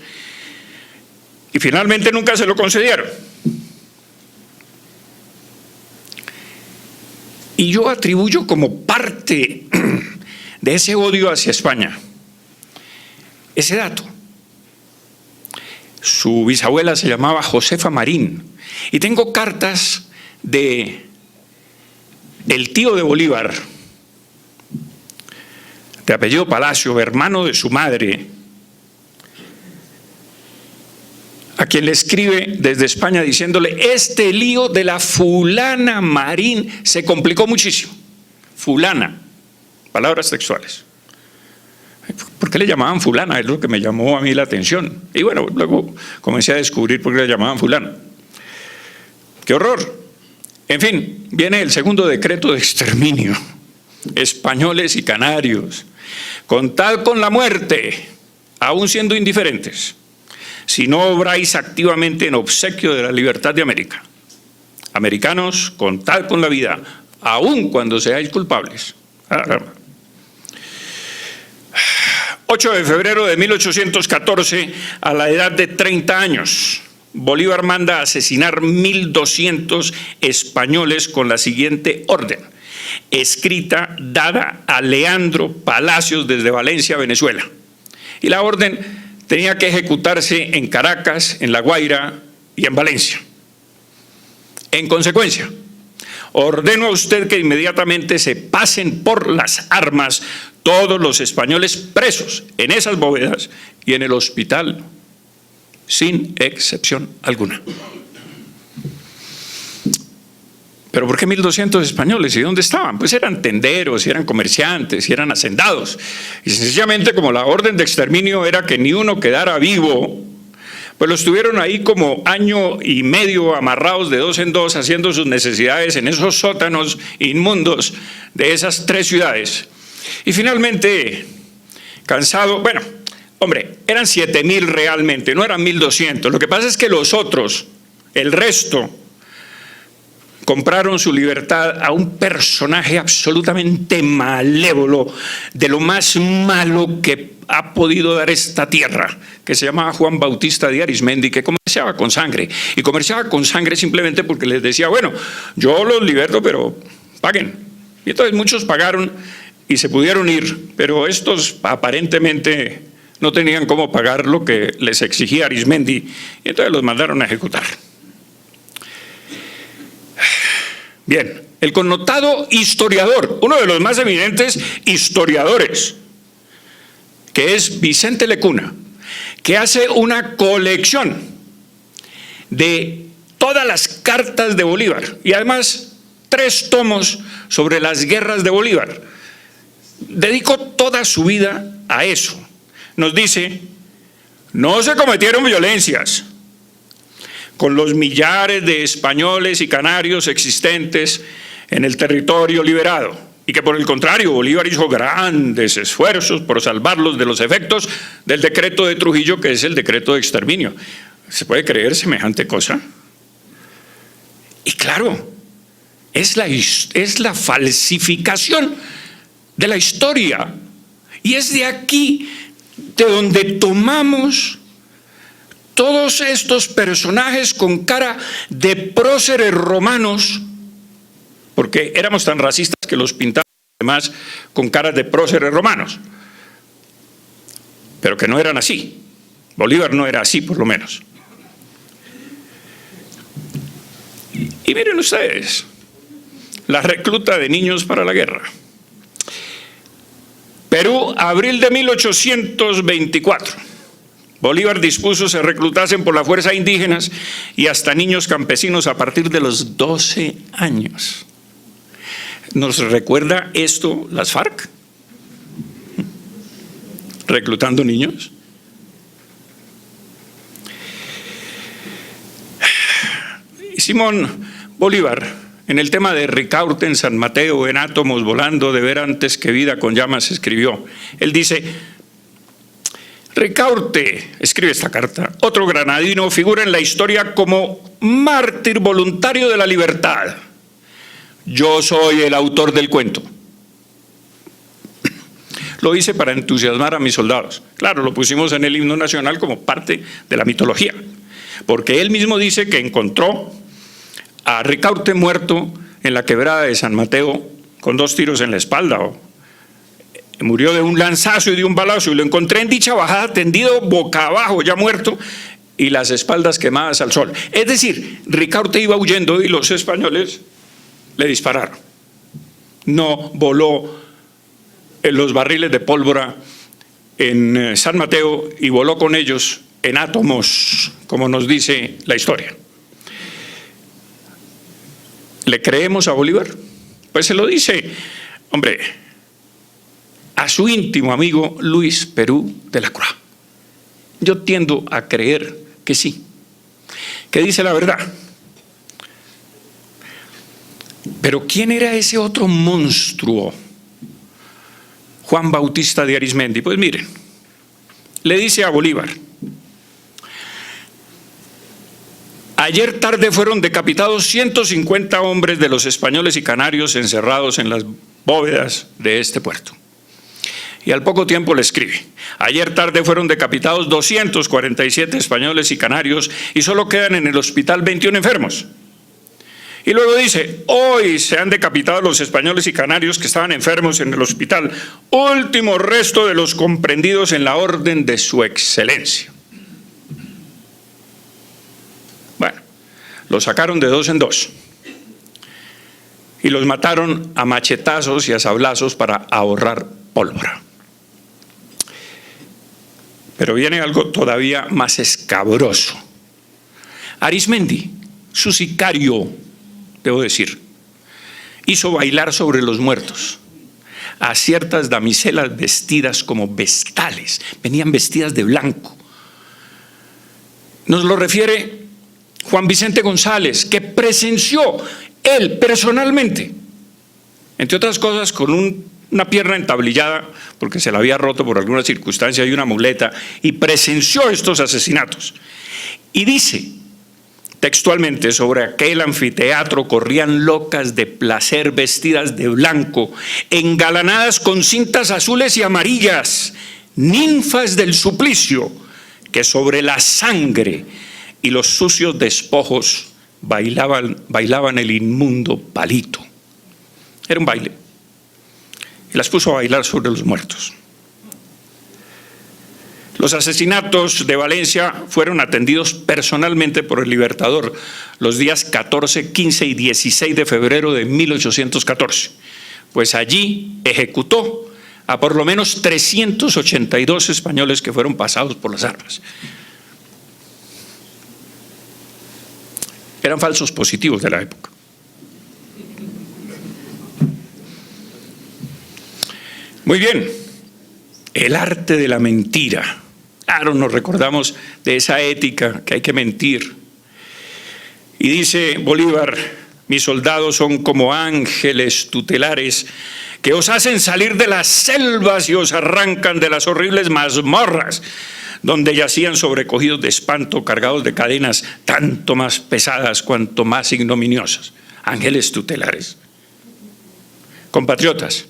Y finalmente nunca se lo concedieron. Y yo atribuyo como parte de ese odio hacia España ese dato. Su bisabuela se llamaba Josefa Marín, y tengo cartas de el tío de Bolívar, de apellido Palacio, hermano de su madre, a quien le escribe desde España diciéndole: este lío de la fulana Marín se complicó muchísimo. Fulana, palabras textuales. ¿Por qué le llamaban fulana? Es lo que me llamó a mí la atención. Y bueno, luego comencé a descubrir por qué le llamaban fulana. ¡Qué horror! En fin, viene el segundo decreto de exterminio. Españoles y canarios, contad con la muerte, aún siendo indiferentes, si no obráis activamente en obsequio de la libertad de América. Americanos, contad con la vida, aun cuando seáis culpables. 8 de febrero de 1814, a la edad de 30 años, Bolívar manda a asesinar 1.200 españoles con la siguiente orden, escrita, dada a Leandro Palacios desde Valencia, Venezuela. Y la orden tenía que ejecutarse en Caracas, en La Guaira y en Valencia. En consecuencia, ordeno a usted que inmediatamente se pasen por las armas todos los españoles presos en esas bóvedas y en el hospital, sin excepción alguna. ¿Pero por qué 1.200 españoles? ¿Y dónde estaban? Pues eran tenderos, y eran comerciantes, y eran hacendados. Y sencillamente, como la orden de exterminio era que ni uno quedara vivo, pues los tuvieron ahí como año y medio amarrados de dos en dos, haciendo sus necesidades en esos sótanos inmundos de esas 3 ciudades. Y finalmente, cansado, bueno, hombre, eran 7.000 realmente, no eran 1.200. Lo que pasa es que los otros, el resto, compraron su libertad a un personaje absolutamente malévolo, de lo más malo que ha podido dar esta tierra, que se llamaba Juan Bautista de Arismendi, que comerciaba con sangre. Y comerciaba con sangre simplemente porque les decía, bueno, yo los liberto, pero paguen. Y entonces muchos pagaron y se pudieron ir, pero estos aparentemente no tenían cómo pagar lo que les exigía Arismendi, y entonces los mandaron a ejecutar. Bien, el connotado historiador, uno de los más evidentes historiadores, que es Vicente Lecuna, que hace una colección de todas las cartas de Bolívar y además 3 tomos sobre las guerras de Bolívar. Dedicó toda su vida a eso. Nos dice, no se cometieron violencias con los millares de españoles y canarios existentes en el territorio liberado, y que por el contrario Bolívar hizo grandes esfuerzos por salvarlos de los efectos del decreto de Trujillo, que es el decreto de exterminio. ¿Se puede creer semejante cosa? Y claro, es la falsificación de la historia, y es de aquí de donde tomamos todos estos personajes con cara de próceres romanos, porque éramos tan racistas que los pintábamos además con caras de próceres romanos, pero que no eran así. Bolívar no era así, por lo menos. Y miren ustedes, la recluta de niños para la guerra. Perú, abril de 1824. Bolívar dispuso se reclutasen por la fuerza indígenas y hasta niños campesinos a partir de los 12 años. ¿Nos recuerda esto las FARC? ¿Reclutando niños? Y Simón Bolívar, en el tema de Ricaurte en San Mateo, en Átomos volando de ver antes que vida con llamas, escribió. Él dice, Ricaurte, escribe esta carta, otro granadino, figura en la historia como mártir voluntario de la libertad. Yo soy el autor del cuento. Lo hice para entusiasmar a mis soldados. Claro, lo pusimos en el himno nacional como parte de la mitología, porque él mismo dice que encontró a Ricaurte muerto en la quebrada de San Mateo con 2 tiros en la espalda. Murió de un lanzazo y de un balazo, y lo encontré en dicha bajada tendido boca abajo, ya muerto, y las espaldas quemadas al sol. Es decir, Ricaurte iba huyendo y los españoles le dispararon. No voló en los barriles de pólvora en San Mateo y voló con ellos en átomos, como nos dice la historia. ¿Le creemos a Bolívar? Pues se lo dice, hombre, a su íntimo amigo Luis Perú de la Croix. Yo tiendo a creer que sí, que dice la verdad. Pero ¿quién era ese otro monstruo? Juan Bautista de Arismendi. Pues miren, le dice a Bolívar, Ayer tarde fueron decapitados 150 hombres de los españoles y canarios encerrados en las bóvedas de este puerto. Y al poco tiempo le escribe: ayer tarde fueron decapitados 247 españoles y canarios y solo quedan en el hospital 21 enfermos. Y luego dice: hoy se han decapitado los españoles y canarios que estaban enfermos en el hospital, último resto de los comprendidos en la orden de su excelencia. Bueno, los sacaron de dos en dos y los mataron a machetazos y a sablazos para ahorrar pólvora. Pero viene algo todavía más escabroso. Arismendi, su sicario, debo decir, hizo bailar sobre los muertos a ciertas damiselas vestidas como vestales, venían vestidas de blanco. Nos lo refiere Juan Vicente González, que presenció él personalmente, entre otras cosas con una pierna entablillada porque se la había roto por alguna circunstancia y una muleta, y presenció estos asesinatos. Y dice textualmente: sobre aquel anfiteatro corrían locas de placer vestidas de blanco, engalanadas con cintas azules y amarillas, ninfas del suplicio, que sobre la sangre y los sucios despojos bailaban el inmundo palito. Era un baile. Y las puso a bailar sobre los muertos. Los asesinatos de Valencia fueron atendidos personalmente por el Libertador los días 14, 15 y 16 de febrero de 1814, pues allí ejecutó a por lo menos 382 españoles que fueron pasados por las armas. Eran falsos positivos de la época. Muy bien, el arte de la mentira. Claro, nos recordamos de esa ética que hay que mentir. Y dice Bolívar: mis soldados son como ángeles tutelares que os hacen salir de las selvas y os arrancan de las horribles mazmorras donde yacían sobrecogidos de espanto, cargados de cadenas tanto más pesadas cuanto más ignominiosas. Ángeles tutelares. Compatriotas,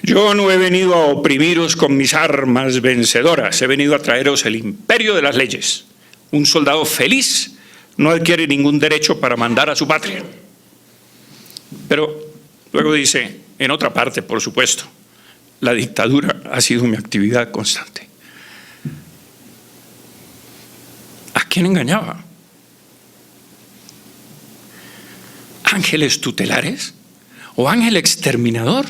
yo no he venido a oprimiros con mis armas vencedoras, he venido a traeros el imperio de las leyes. Un soldado feliz no adquiere ningún derecho para mandar a su patria. Pero luego dice, en otra parte, por supuesto, la dictadura ha sido mi actividad constante. ¿A quién engañaba? ¿Ángeles tutelares? ¿O ángel exterminador?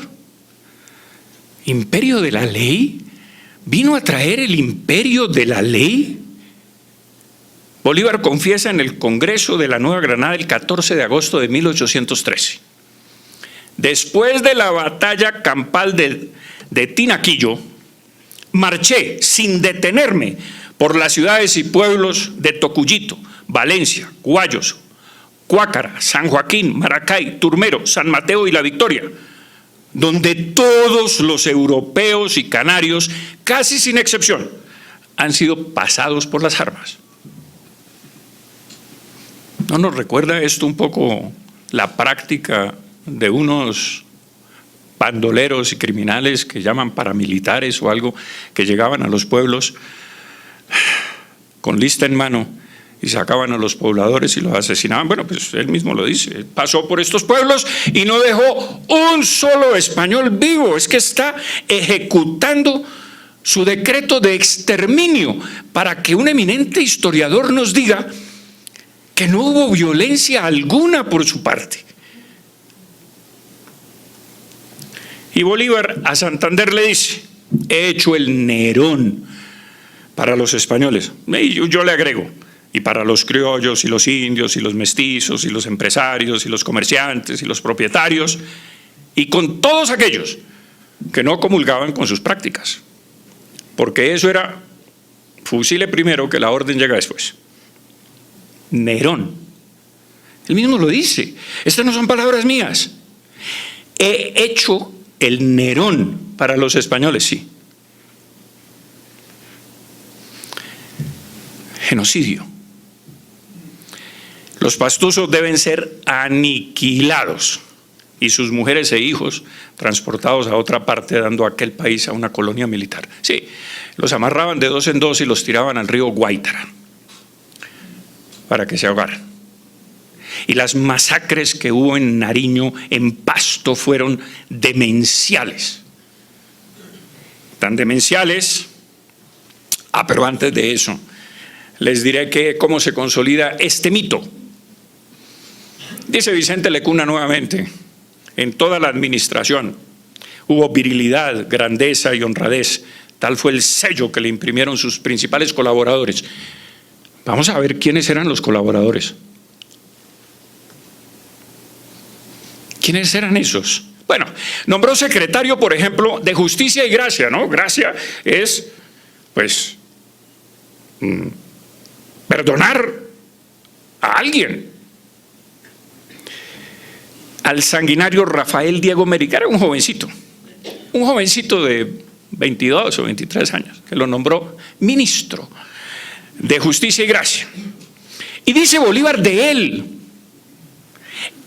¿Imperio de la ley? ¿Vino a traer el imperio de la ley? Bolívar confiesa en el Congreso de la Nueva Granada el 14 de agosto de 1813. Después de la batalla campal de Tinaquillo, marché sin detenerme por las ciudades y pueblos de Tocuyito, Valencia, Guayos, Cuácara, San Joaquín, Maracay, Turmero, San Mateo y La Victoria, donde todos los europeos y canarios, casi sin excepción, han sido pasados por las armas. ¿No nos recuerda esto un poco la práctica de unos bandoleros y criminales que llaman paramilitares o algo, que llegaban a los pueblos con lista en mano y sacaban a los pobladores y los asesinaban? Bueno, pues él mismo lo dice, pasó por estos pueblos y no dejó un solo español vivo. Es que está ejecutando su decreto de exterminio para que un eminente historiador nos diga que no hubo violencia alguna por su parte. Y Bolívar a Santander le dice: he hecho el Nerón para los españoles. Y yo le agrego: y para los criollos y los indios y los mestizos y los empresarios y los comerciantes y los propietarios, y con todos aquellos que no comulgaban con sus prácticas. Porque eso era fusile primero, que la orden llega después. Nerón. Él mismo lo dice. Estas no son palabras mías. He hecho el Nerón para los españoles, sí. Genocidio. Los Pastusos deben ser aniquilados y sus mujeres e hijos transportados a otra parte, dando a aquel país a una colonia militar. Sí, los amarraban de dos en dos y los tiraban al río Guaitara para que se ahogaran. Y las masacres que hubo en Nariño, en Pasto, fueron demenciales. Tan demenciales. Pero antes de eso, les diré cómo se consolida este mito. Dice Vicente Lecuna nuevamente: en toda la administración hubo virilidad, grandeza y honradez. Tal fue el sello que le imprimieron sus principales colaboradores. Vamos a ver quiénes eran los colaboradores. ¿Quiénes eran esos? Bueno, nombró secretario, por ejemplo, de Justicia y Gracia, ¿no? Gracia es, pues, perdonar a alguien. Al sanguinario Rafael Diego Merica, era un jovencito de 22 o 23 años, que lo nombró ministro de Justicia y Gracia. Y dice Bolívar de él: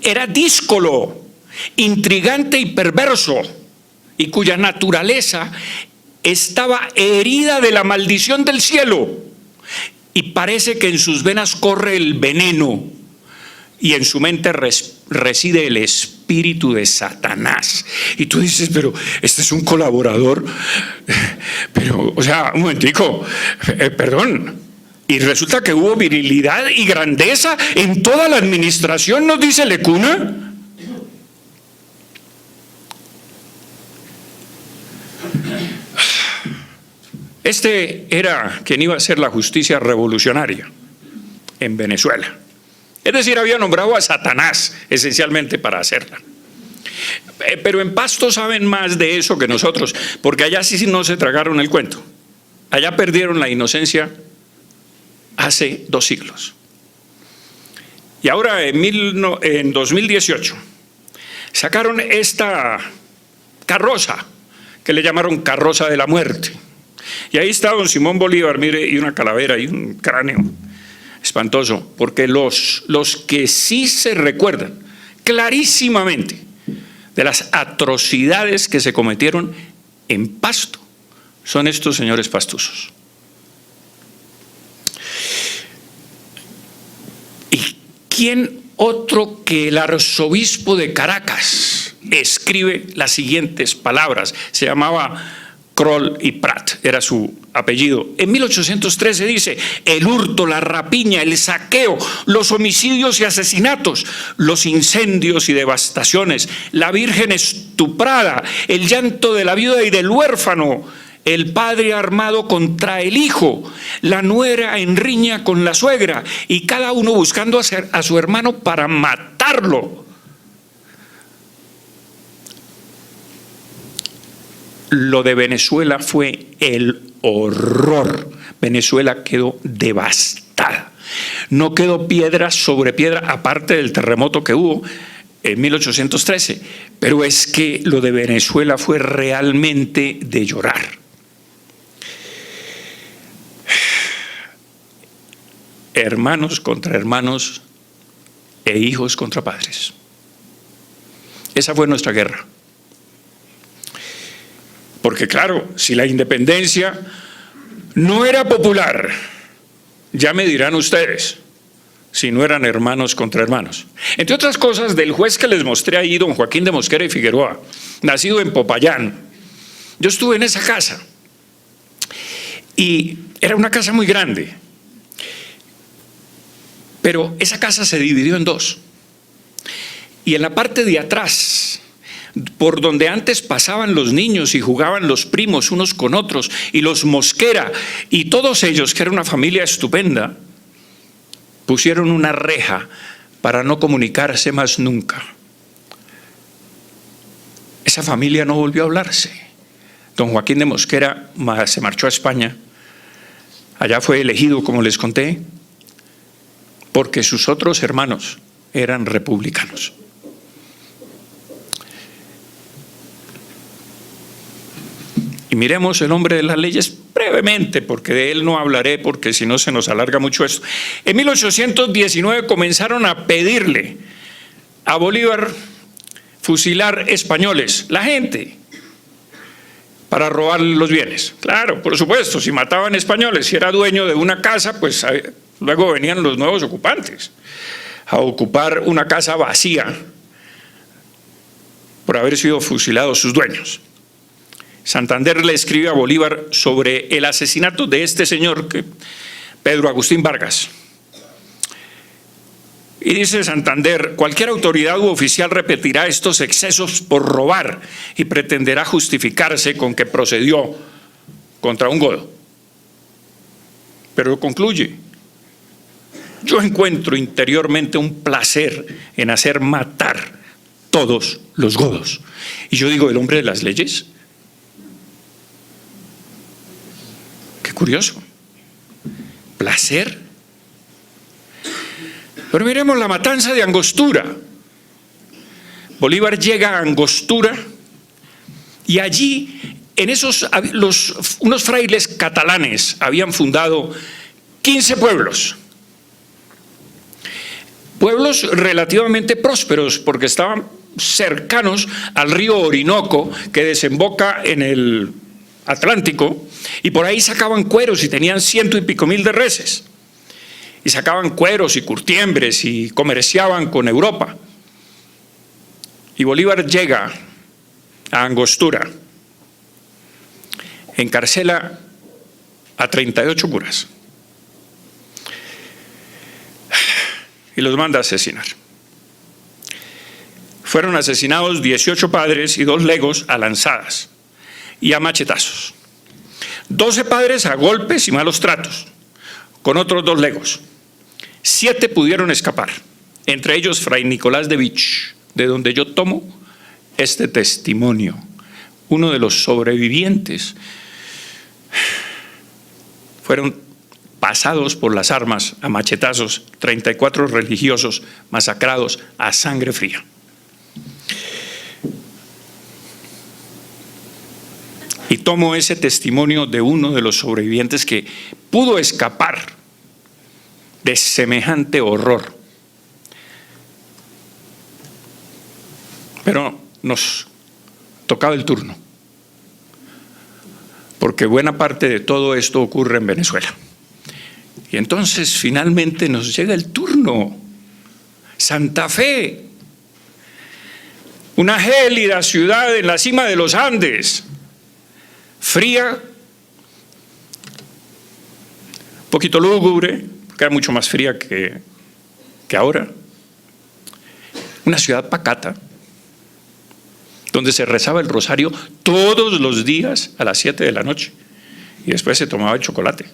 era díscolo, intrigante y perverso, y cuya naturaleza estaba herida de la maldición del cielo, y parece que en sus venas corre el veneno, y en su mente reside el espíritu de Satanás. Y tú dices, pero este es un colaborador, pero, o sea, un momentico, perdón. Y resulta que hubo virilidad y grandeza en toda la administración, nos dice Lecuna. Este era quien iba a hacer la justicia revolucionaria en Venezuela. Es decir, había nombrado a Satanás esencialmente para hacerla. Pero en Pasto saben más de eso que nosotros, porque allá sí no se tragaron el cuento. Allá perdieron la inocencia hace 2 siglos. Y ahora en 2018 sacaron esta carroza que le llamaron carroza de la muerte. Y ahí está don Simón Bolívar, mire, y una calavera y un cráneo espantoso, porque los que sí se recuerdan clarísimamente de las atrocidades que se cometieron en Pasto son estos señores pastusos. ¿Y quién otro que el arzobispo de Caracas escribe las siguientes palabras? Se llamaba Kroll y Prat, era su apellido. En 1813 dice: el hurto, la rapiña, el saqueo, los homicidios y asesinatos, los incendios y devastaciones, la virgen estuprada, el llanto de la viuda y del huérfano, el padre armado contra el hijo, la nuera en riña con la suegra, y cada uno buscando a su hermano para matarlo. Lo de Venezuela fue el horror. Venezuela quedó devastada. No quedó piedra sobre piedra, aparte del terremoto que hubo en 1813. Pero es que lo de Venezuela fue realmente de llorar. Hermanos contra hermanos e hijos contra padres. Esa fue nuestra guerra. Porque claro, si la independencia no era popular, ya me dirán ustedes, si no eran hermanos contra hermanos. Entre otras cosas, del juez que les mostré ahí, don Joaquín de Mosquera y Figueroa, nacido en Popayán, yo estuve en esa casa y era una casa muy grande, pero esa casa se dividió en 2. Y en la parte de atrás, por donde antes pasaban los niños y jugaban los primos unos con otros, y los Mosquera y todos ellos, que era una familia estupenda, pusieron una reja para no comunicarse más nunca. Esa familia no volvió a hablarse. Don Joaquín de Mosquera se marchó a España. Allá fue elegido, como les conté, porque sus otros hermanos eran republicanos. Y miremos el hombre de las leyes brevemente, porque de él no hablaré, porque si no se nos alarga mucho esto. En 1819 comenzaron a pedirle a Bolívar fusilar españoles, la gente, para robar los bienes. Claro, por supuesto, si mataban españoles, si era dueño de una casa, pues luego venían los nuevos ocupantes a ocupar una casa vacía por haber sido fusilados sus dueños. Santander le escribe a Bolívar sobre el asesinato de este señor, Pedro Agustín Vargas. Y dice Santander: cualquier autoridad u oficial repetirá estos excesos por robar y pretenderá justificarse con que procedió contra un godo. Pero concluye: yo encuentro interiormente un placer en hacer matar todos los godos. Y yo digo, ¿el hombre de las leyes? Qué curioso. Placer. Pero miremos la matanza de Angostura. Bolívar llega a Angostura y allí, unos frailes catalanes habían fundado 15 pueblos. Pueblos relativamente prósperos porque estaban cercanos al río Orinoco, que desemboca en el Atlántico, y por ahí sacaban cueros y tenían 100 y pico mil de reses. Y sacaban cueros y curtiembres y comerciaban con Europa. Y Bolívar llega a Angostura, encarcela a 38 curas y los manda a asesinar. Fueron asesinados 18 padres y 2 legos a lanzadas y a machetazos. 12 padres a golpes y malos tratos, con otros 2 legos. 7 pudieron escapar, entre ellos Fray Nicolás de Vich, de donde yo tomo este testimonio. Uno de los sobrevivientes fueron pasados por las armas a machetazos, 34 religiosos masacrados a sangre fría. Y tomo ese testimonio de uno de los sobrevivientes que pudo escapar de semejante horror. Pero nos tocaba el turno, porque buena parte de todo esto ocurre en Venezuela. Y entonces finalmente nos llega el turno. Santa Fe, una gélida ciudad en la cima de los Andes, fría, un poquito lúgubre, que era mucho más fría que ahora. Una ciudad pacata, donde se rezaba el rosario todos los días a las 7 de la noche. Y después se tomaba el chocolate.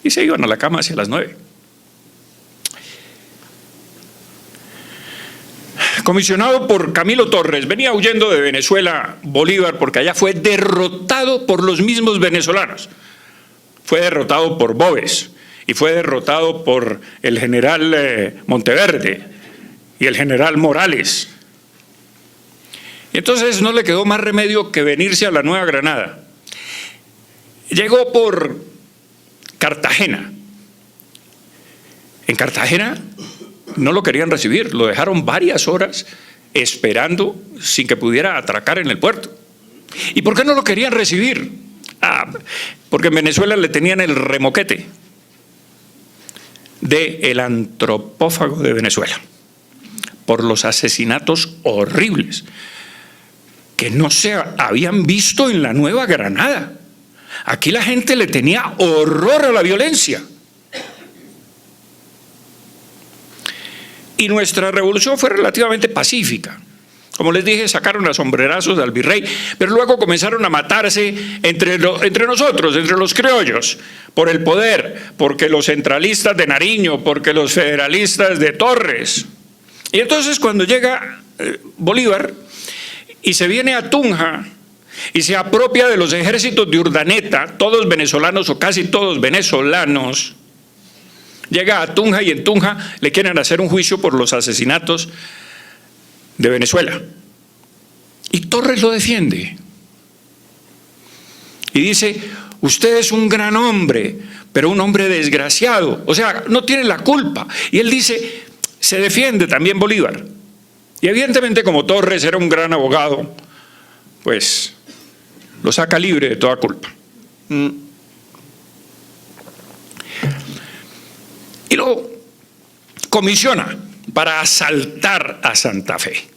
Y se iban a la cama hacia las 9. Comisionado por Camilo Torres, venía huyendo de Venezuela Bolívar porque allá fue derrotado por los mismos venezolanos. Fue derrotado por Boves y fue derrotado por el general Monteverde y el general Morales. Y entonces no le quedó más remedio que venirse a la Nueva Granada. Llegó por Cartagena. En Cartagena no lo querían recibir, lo dejaron varias horas esperando sin que pudiera atracar en el puerto. ¿Y por qué no lo querían recibir? Porque en Venezuela le tenían el remoquete del antropófago de Venezuela por los asesinatos horribles que no se habían visto en la Nueva Granada. Aquí la gente le tenía horror a la violencia. Y nuestra revolución fue relativamente pacífica. Como les dije, sacaron a sombrerazos al virrey, pero luego comenzaron a matarse entre nosotros, entre los criollos, por el poder, porque los centralistas de Nariño, porque los federalistas de Torres. Y entonces cuando llega Bolívar y se viene a Tunja y se apropia de los ejércitos de Urdaneta, todos venezolanos o casi todos venezolanos, llega a Tunja y en Tunja le quieren hacer un juicio por los asesinatos de Venezuela. Y Torres lo defiende. Y dice, usted es un gran hombre, pero un hombre desgraciado, o sea, no tiene la culpa. Y él dice, se defiende también Bolívar. Y evidentemente, como Torres era un gran abogado, pues lo saca libre de toda culpa. Y lo comisiona para asaltar a Santa Fe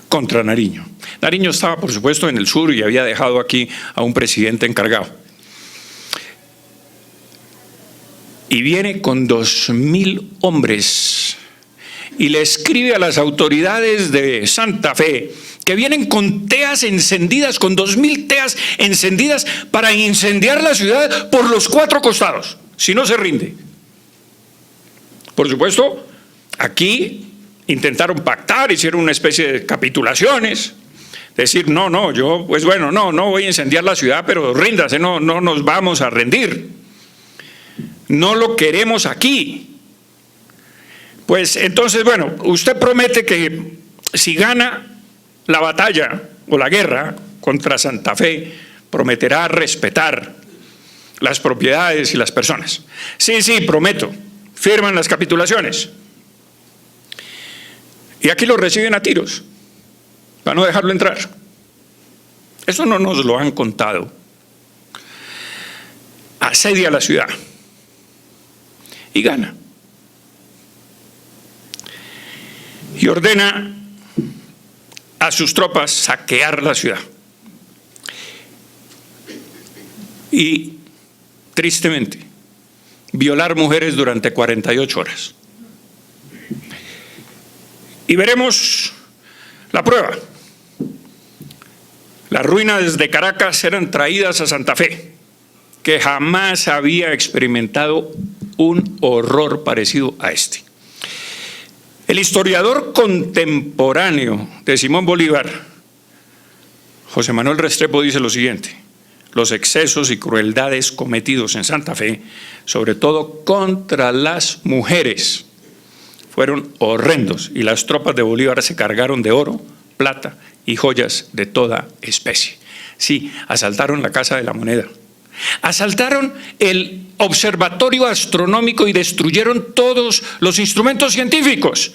contra Nariño. Nariño estaba, por supuesto, en el sur y había dejado aquí a un presidente encargado. Y viene con 2.000 hombres y le escribe a las autoridades de Santa Fe que vienen con teas encendidas, con 2.000 teas encendidas para incendiar la ciudad por los 4 costados, si no se rinde. Por supuesto, aquí intentaron pactar, hicieron una especie de capitulaciones, decir, no, yo, pues bueno, no voy a incendiar la ciudad, pero ríndase, no nos vamos a rendir. No lo queremos aquí. Pues entonces, bueno, usted promete que si gana la batalla o la guerra contra Santa Fe, prometerá respetar las propiedades y las personas. Sí, prometo. Firman las capitulaciones. Y aquí lo reciben a tiros, para no dejarlo entrar. Eso no nos lo han contado. Asedia la ciudad. Y gana. Y ordena a sus tropas saquear la ciudad. Y, tristemente, violar mujeres durante 48 horas. Y veremos la prueba. Las ruinas de Caracas eran traídas a Santa Fe, que jamás había experimentado un horror parecido a este. El historiador contemporáneo de Simón Bolívar, José Manuel Restrepo, dice lo siguiente: los excesos y crueldades cometidos en Santa Fe, sobre todo contra las mujeres, fueron horrendos y las tropas de Bolívar se cargaron de oro, plata y joyas de toda especie. Sí, asaltaron la Casa de la Moneda, asaltaron el observatorio astronómico y destruyeron todos los instrumentos científicos.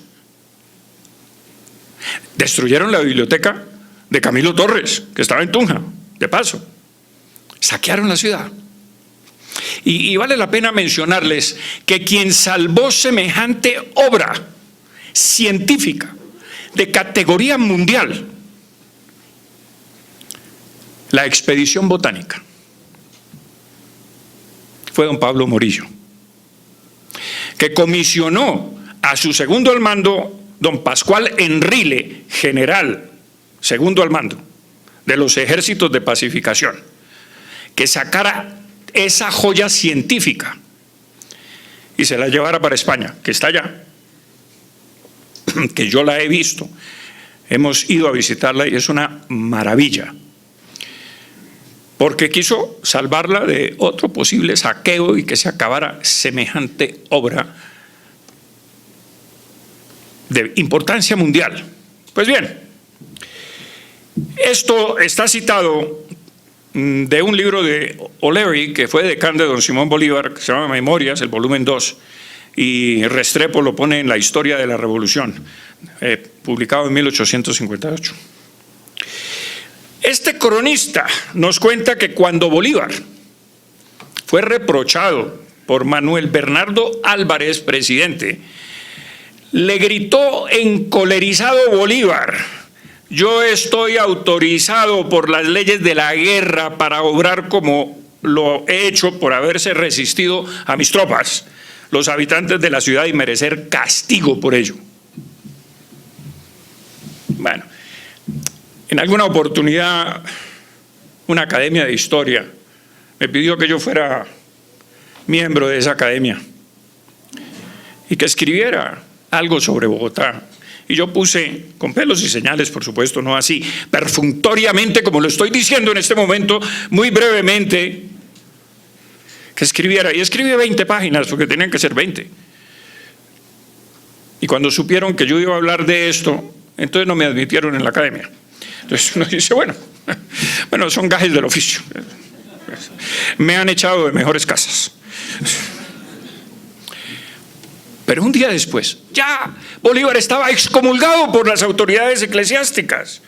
Destruyeron la biblioteca de Camilo Torres, que estaba en Tunja, de paso. Saquearon la ciudad. Y vale la pena mencionarles que quien salvó semejante obra científica de categoría mundial, la expedición botánica, fue don Pablo Morillo, que comisionó a su segundo al mando, don Pascual Enrile, general segundo al mando de los ejércitos de pacificación, que sacara esa joya científica y se la llevara para España, que está allá, que yo la he visto, hemos ido a visitarla y es una maravilla, porque quiso salvarla de otro posible saqueo y que se acabara semejante obra de importancia mundial. Pues bien, esto está citado de un libro de O'Leary, que fue decano de don Simón Bolívar, que se llama Memorias, el volumen 2, y Restrepo lo pone en La historia de la Revolución, publicado en 1858. Este cronista nos cuenta que cuando Bolívar fue reprochado por Manuel Bernardo Álvarez, presidente, le gritó encolerizado Bolívar: yo estoy autorizado por las leyes de la guerra para obrar como lo he hecho por haberse resistido a mis tropas, los habitantes de la ciudad, y merecer castigo por ello. Bueno, en alguna oportunidad una academia de historia me pidió que yo fuera miembro de esa academia y que escribiera algo sobre Bogotá. Y yo puse, con pelos y señales, por supuesto, no así, perfunctoriamente, como lo estoy diciendo en este momento, muy brevemente, que escribiera. Y escribí 20 páginas, porque tenían que ser 20. Y cuando supieron que yo iba a hablar de esto, entonces no me admitieron en la academia. Entonces uno dice, bueno, son gajes del oficio. Me han echado de mejores casas. Pero un día después, ya Bolívar estaba excomulgado por las autoridades eclesiásticas.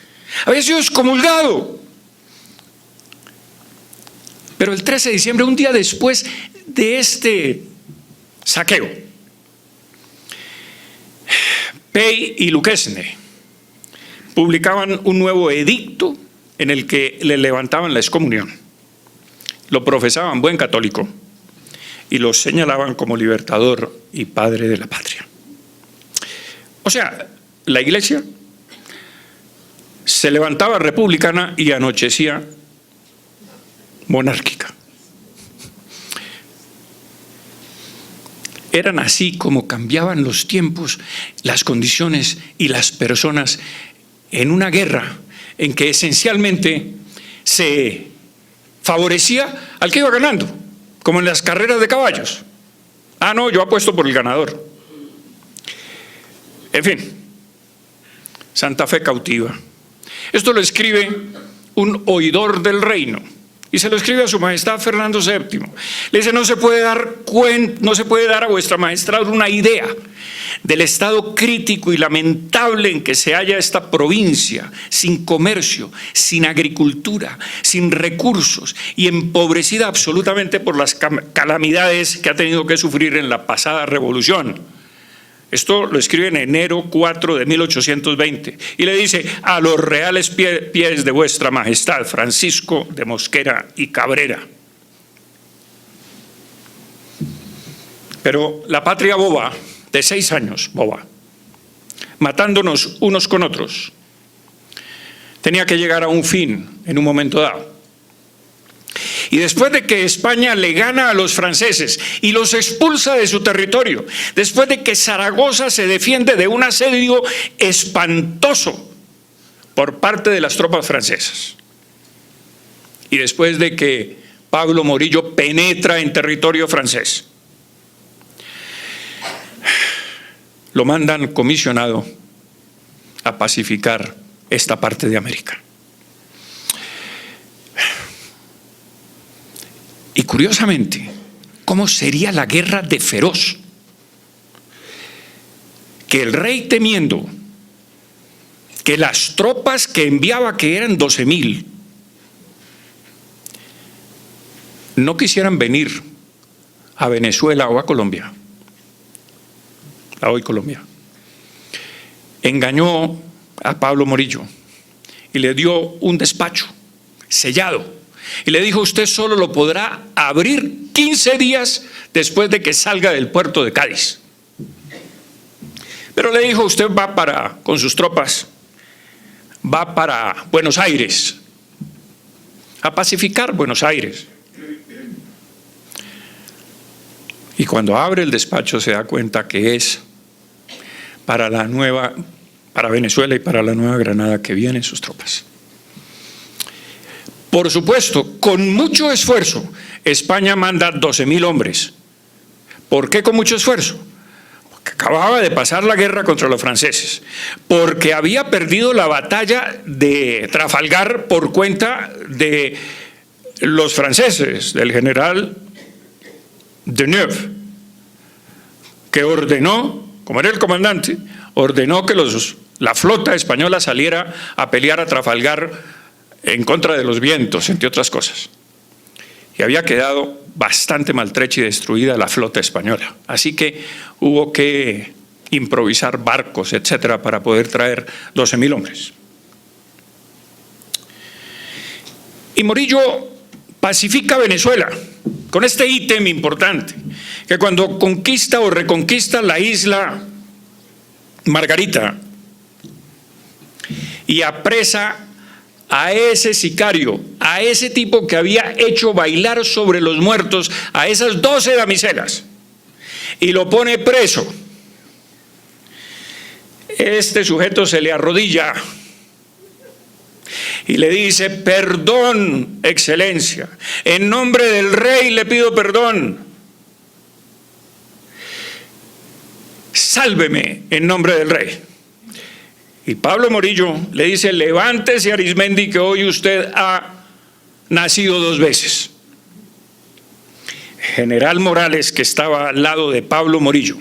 Había sido excomulgado. Pero el 13 de diciembre, un día después de este saqueo, Pey y Luquesne publicaban un nuevo edicto en el que le levantaban la excomunión. Lo profesaban buen católico y lo señalaban como libertador y padre de la patria. O sea, la iglesia se levantaba republicana y anochecía monárquica. Eran así como cambiaban los tiempos, las condiciones y las personas en una guerra en que esencialmente se favorecía al que iba ganando, como en las carreras de caballos. Ah, no, yo apuesto por el ganador. En fin, Santa Fe cautiva. Esto lo escribe un oidor del reino y se lo escribe a su majestad Fernando VII. Le dice: no se puede dar a vuestra majestad una idea del estado crítico y lamentable en que se halla esta provincia, sin comercio, sin agricultura, sin recursos y empobrecida absolutamente por las calamidades que ha tenido que sufrir en la pasada revolución. Esto lo escribe en enero 4 de 1820 y le dice: a los reales pies de vuestra majestad Francisco de Mosquera y Cabrera. Pero la patria boba, de 6 años, boba, matándonos unos con otros, tenía que llegar a un fin en un momento dado. Y después de que España le gana a los franceses y los expulsa de su territorio, después de que Zaragoza se defiende de un asedio espantoso por parte de las tropas francesas, y después de que Pablo Morillo penetra en territorio francés, lo mandan comisionado a pacificar esta parte de América. Y curiosamente, ¿cómo sería la guerra de feroz? Que el rey, temiendo que las tropas que enviaba, que eran 12,000, no quisieran venir a Venezuela o a Colombia, a hoy Colombia, engañó a Pablo Morillo y le dio un despacho sellado y le dijo: usted solo lo podrá abrir 15 días después de que salga del puerto de Cádiz. Pero le dijo: usted va con sus tropas, va para Buenos Aires, a pacificar Buenos Aires. Y cuando abre el despacho se da cuenta que es para Venezuela y para la Nueva Granada que vienen sus tropas. Por supuesto, con mucho esfuerzo, España manda 12,000 hombres. ¿Por qué con mucho esfuerzo? Porque acababa de pasar la guerra contra los franceses, porque había perdido la batalla de Trafalgar por cuenta de los franceses, del general Deneuve, que ordenó, como era el comandante, ordenó que la flota española saliera a pelear a Trafalgar en contra de los vientos, entre otras cosas. Y había quedado bastante maltrecha y destruida la flota española. Así que hubo que improvisar barcos, etcétera, para poder traer 12,000 hombres. Y Morillo pacifica Venezuela con este ítem importante, que cuando conquista o reconquista la isla Margarita y apresa a ese sicario, a ese tipo que había hecho bailar sobre los muertos a esas 12 damiselas, y lo pone preso, este sujeto se le arrodilla y le dice: perdón, excelencia, en nombre del rey le pido perdón, sálveme en nombre del rey. Y Pablo Morillo le dice: levántese, Arismendi, que hoy usted ha nacido 2 veces. general Morales, que estaba al lado de Pablo Morillo,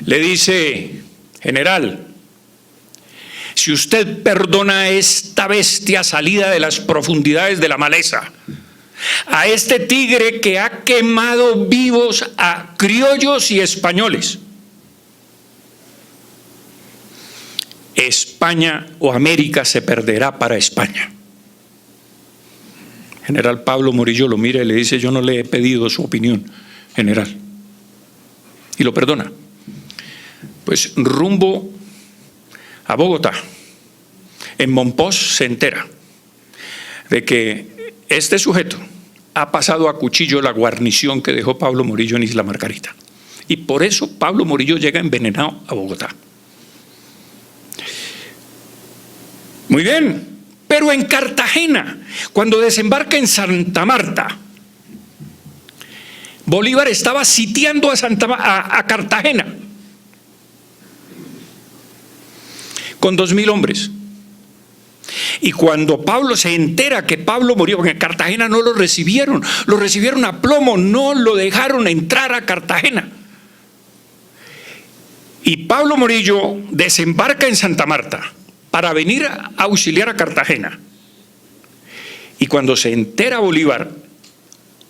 le dice: general, si usted perdona a esta bestia salida de las profundidades de la maleza, a este tigre que ha quemado vivos a criollos y españoles, España o América se perderá para España. General Pablo Morillo lo mira y le dice: yo no le he pedido su opinión, general. Y lo perdona. Pues rumbo a Bogotá, en Monpós, se entera de que este sujeto ha pasado a cuchillo la guarnición que dejó Pablo Morillo en Isla Margarita. Y por eso Pablo Morillo llega envenenado a Bogotá. Muy bien, pero en Cartagena, cuando desembarca en Santa Marta, Bolívar estaba sitiando a Cartagena con 2.000 hombres. Y cuando Pablo se entera que Pablo murió, porque en Cartagena no lo recibieron a plomo, no lo dejaron entrar a Cartagena. Y Pablo Morillo desembarca en Santa Marta para venir a auxiliar a Cartagena. Y cuando se entera Bolívar,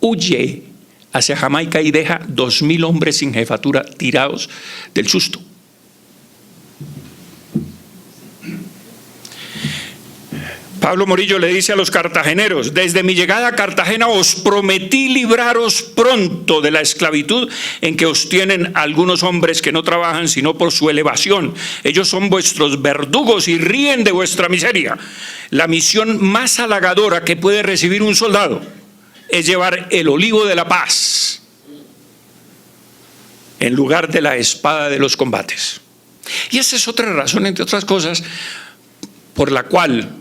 huye hacia Jamaica y deja 2.000 hombres sin jefatura tirados del susto. Pablo Morillo le dice a los cartageneros: desde mi llegada a Cartagena os prometí libraros pronto de la esclavitud en que os tienen algunos hombres que no trabajan sino por su elevación. Ellos son vuestros verdugos y ríen de vuestra miseria. La misión más halagadora que puede recibir un soldado es llevar el olivo de la paz en lugar de la espada de los combates. Y esa es otra razón, entre otras cosas, por la cual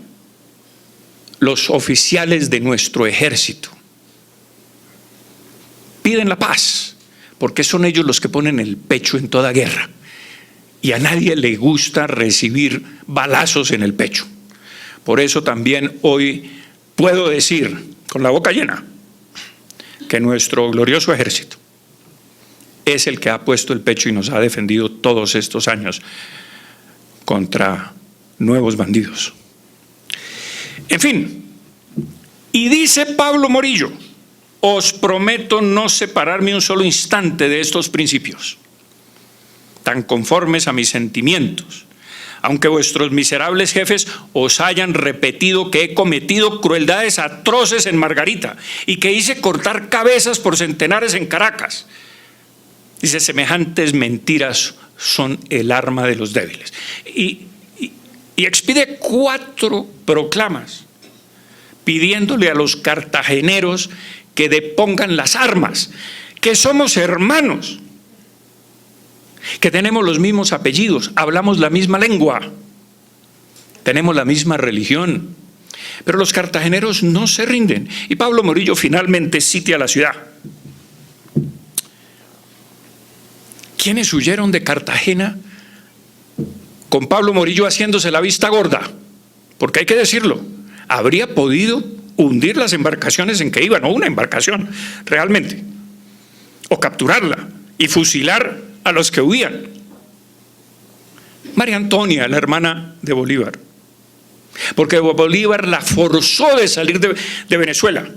los oficiales de nuestro ejército piden la paz, porque son ellos los que ponen el pecho en toda guerra, y a nadie le gusta recibir balazos en el pecho. Por eso también hoy puedo decir con la boca llena que nuestro glorioso ejército es el que ha puesto el pecho y nos ha defendido todos estos años contra nuevos bandidos. En fin, y dice Pablo Morillo: os prometo no separarme un solo instante de estos principios, tan conformes a mis sentimientos, aunque vuestros miserables jefes os hayan repetido que he cometido crueldades atroces en Margarita y que hice cortar cabezas por centenares en Caracas. Dice: semejantes mentiras son el arma de los débiles. Y expide 4 proclamas pidiéndole a los cartageneros que depongan las armas, que somos hermanos, que tenemos los mismos apellidos, hablamos la misma lengua, tenemos la misma religión. Pero los cartageneros no se rinden y Pablo Morillo finalmente sitia la ciudad. ¿Quiénes huyeron de Cartagena con Pablo Morillo haciéndose la vista gorda? Porque hay que decirlo, habría podido hundir las embarcaciones en que iban, o una embarcación realmente, o capturarla y fusilar a los que huían. María Antonia, la hermana de Bolívar, porque Bolívar la forzó de salir de Venezuela.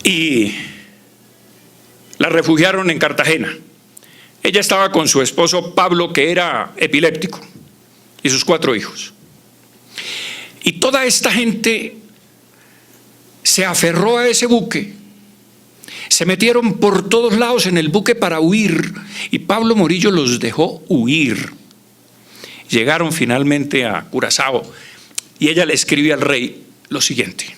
Y la refugiaron en Cartagena. Ella estaba con su esposo Pablo, que era epiléptico, y sus 4 hijos. Y toda esta gente se aferró a ese buque, se metieron por todos lados en el buque para huir, y Pablo Morillo los dejó huir. Llegaron finalmente a Curazao, y ella le escribe al rey lo siguiente: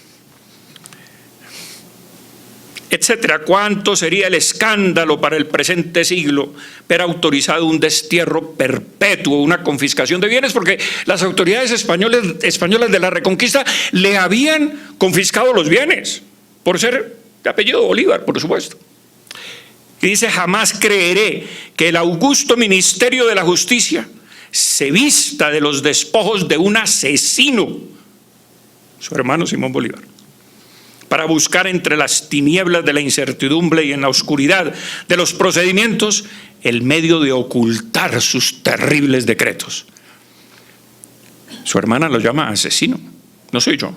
etcétera, cuánto sería el escándalo para el presente siglo ver autorizado un destierro perpetuo, una confiscación de bienes, porque las autoridades españolas de la Reconquista le habían confiscado los bienes, por ser de apellido Bolívar, por supuesto. Y dice: jamás creeré que el augusto ministerio de la justicia se vista de los despojos de un asesino, su hermano Simón Bolívar. para buscar entre las tinieblas de la incertidumbre y en la oscuridad de los procedimientos el medio de ocultar sus terribles decretos. Su hermana lo llama asesino, no soy yo.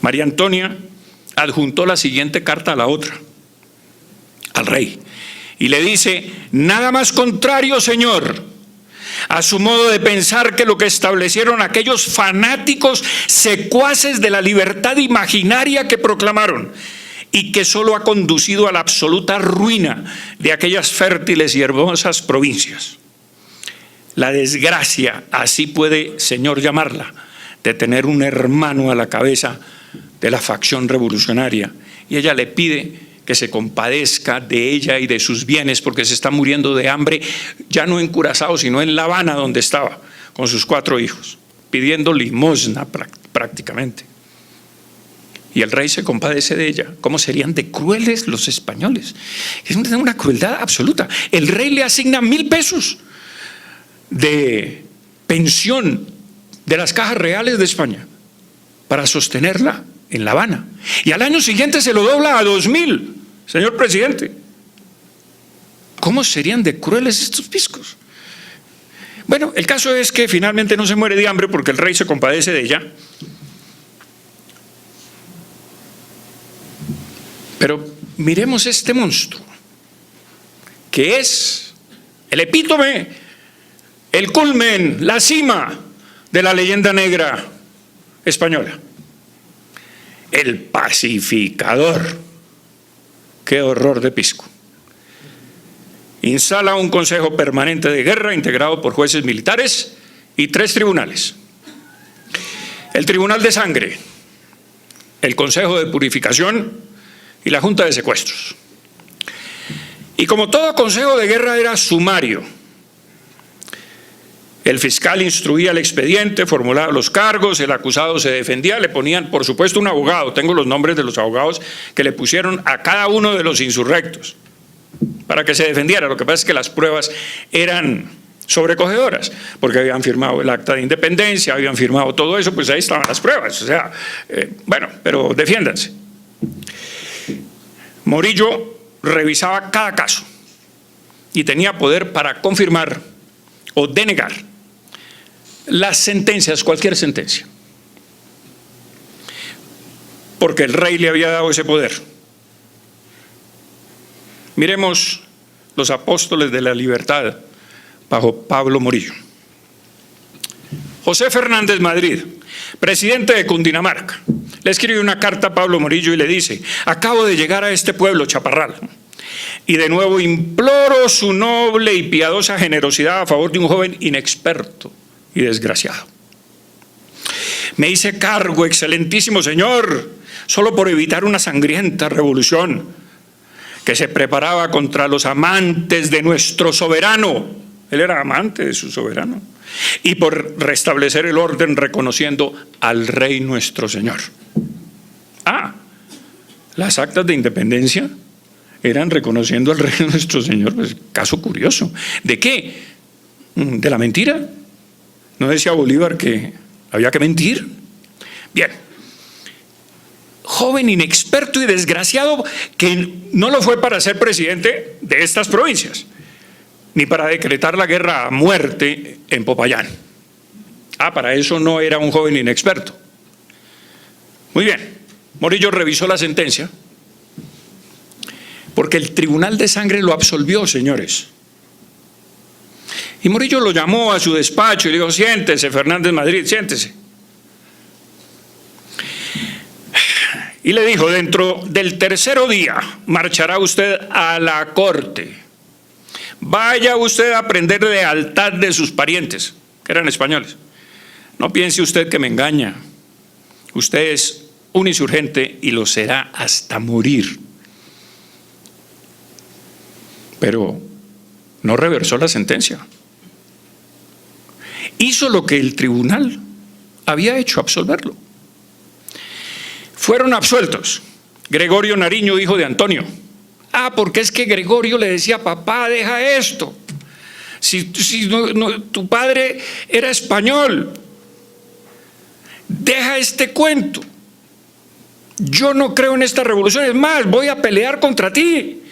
María Antonia adjuntó la siguiente carta a la otra, al rey, y le dice: nada más contrario, señor, a su modo de pensar que lo que establecieron aquellos fanáticos secuaces de la libertad imaginaria que proclamaron y que solo ha conducido a la absoluta ruina de aquellas fértiles y hermosas provincias. La desgracia, así puede, señor, llamarla, de tener un hermano a la cabeza de la facción revolucionaria, y ella le pide que se compadezca de ella y de sus bienes, porque se está muriendo de hambre, ya no en Curazao, sino en La Habana, donde estaba, con sus 4 hijos, pidiendo limosna prácticamente. Y el rey se compadece de ella. ¿Cómo serían de crueles los españoles? Es una crueldad absoluta. El rey le asigna 1,000 pesos de pensión de las cajas reales de España para sostenerla en La Habana, y al año siguiente se lo dobla a 2,000, señor presidente. ¿Cómo serían de crueles estos piscos? Bueno, el caso es que finalmente no se muere de hambre porque el rey se compadece de ella. Pero miremos este monstruo, que es el epítome, el culmen, la cima de la leyenda negra española. El pacificador. Qué horror de pisco. Instala un consejo permanente de guerra integrado por jueces militares y 3 tribunales. El Tribunal de Sangre, el Consejo de Purificación y la Junta de Secuestros. Y como todo consejo de guerra era sumario, el fiscal instruía el expediente, formulaba los cargos, el acusado se defendía, le ponían, por supuesto, un abogado. Tengo los nombres de los abogados que le pusieron a cada uno de los insurrectos para que se defendiera. Lo que pasa es que las pruebas eran sobrecogedoras, porque habían firmado el acta de independencia, habían firmado todo eso, pues ahí estaban las pruebas. O sea, bueno, pero defiéndanse. Morillo revisaba cada caso y tenía poder para confirmar o denegar las sentencias, cualquier sentencia, porque el rey le había dado ese poder. Miremos los apóstoles de la libertad bajo Pablo Morillo. José Fernández Madrid, presidente de Cundinamarca, le escribe una carta a Pablo Morillo y le dice: acabo de llegar a este pueblo, Chaparral, y de nuevo imploro su noble y piadosa generosidad a favor de un joven inexperto y desgraciado. Me hice cargo, excelentísimo señor, solo por evitar una sangrienta revolución que se preparaba contra los amantes de nuestro soberano. Él era amante de su soberano. Y por restablecer el orden reconociendo al rey nuestro señor. Las actas de independencia eran reconociendo al rey nuestro señor. Pues caso curioso. ¿De qué? ¿De la mentira? ¿No decía Bolívar que había que mentir? Bien. Joven inexperto y desgraciado que no lo fue para ser presidente de estas provincias, ni para decretar la guerra a muerte en Popayán. Para eso no era un joven inexperto. Muy bien. Morillo revisó la sentencia porque el Tribunal de Sangre lo absolvió, señores. Y Morillo lo llamó a su despacho y le dijo: siéntese, Fernández Madrid, siéntese. Y le dijo: dentro del 3.º día marchará usted a la corte. Vaya usted a aprender lealtad de sus parientes, que eran españoles. No piense usted que me engaña. Usted es un insurgente y lo será hasta morir. Pero no reversó la sentencia. Hizo lo que el tribunal había hecho, absolverlo. Fueron absueltos Gregorio Nariño, hijo de Antonio. Porque es que Gregorio le decía: papá, deja esto. Si tu padre era español. deja este cuento. Yo no creo en esta revolución, es más, voy a pelear contra ti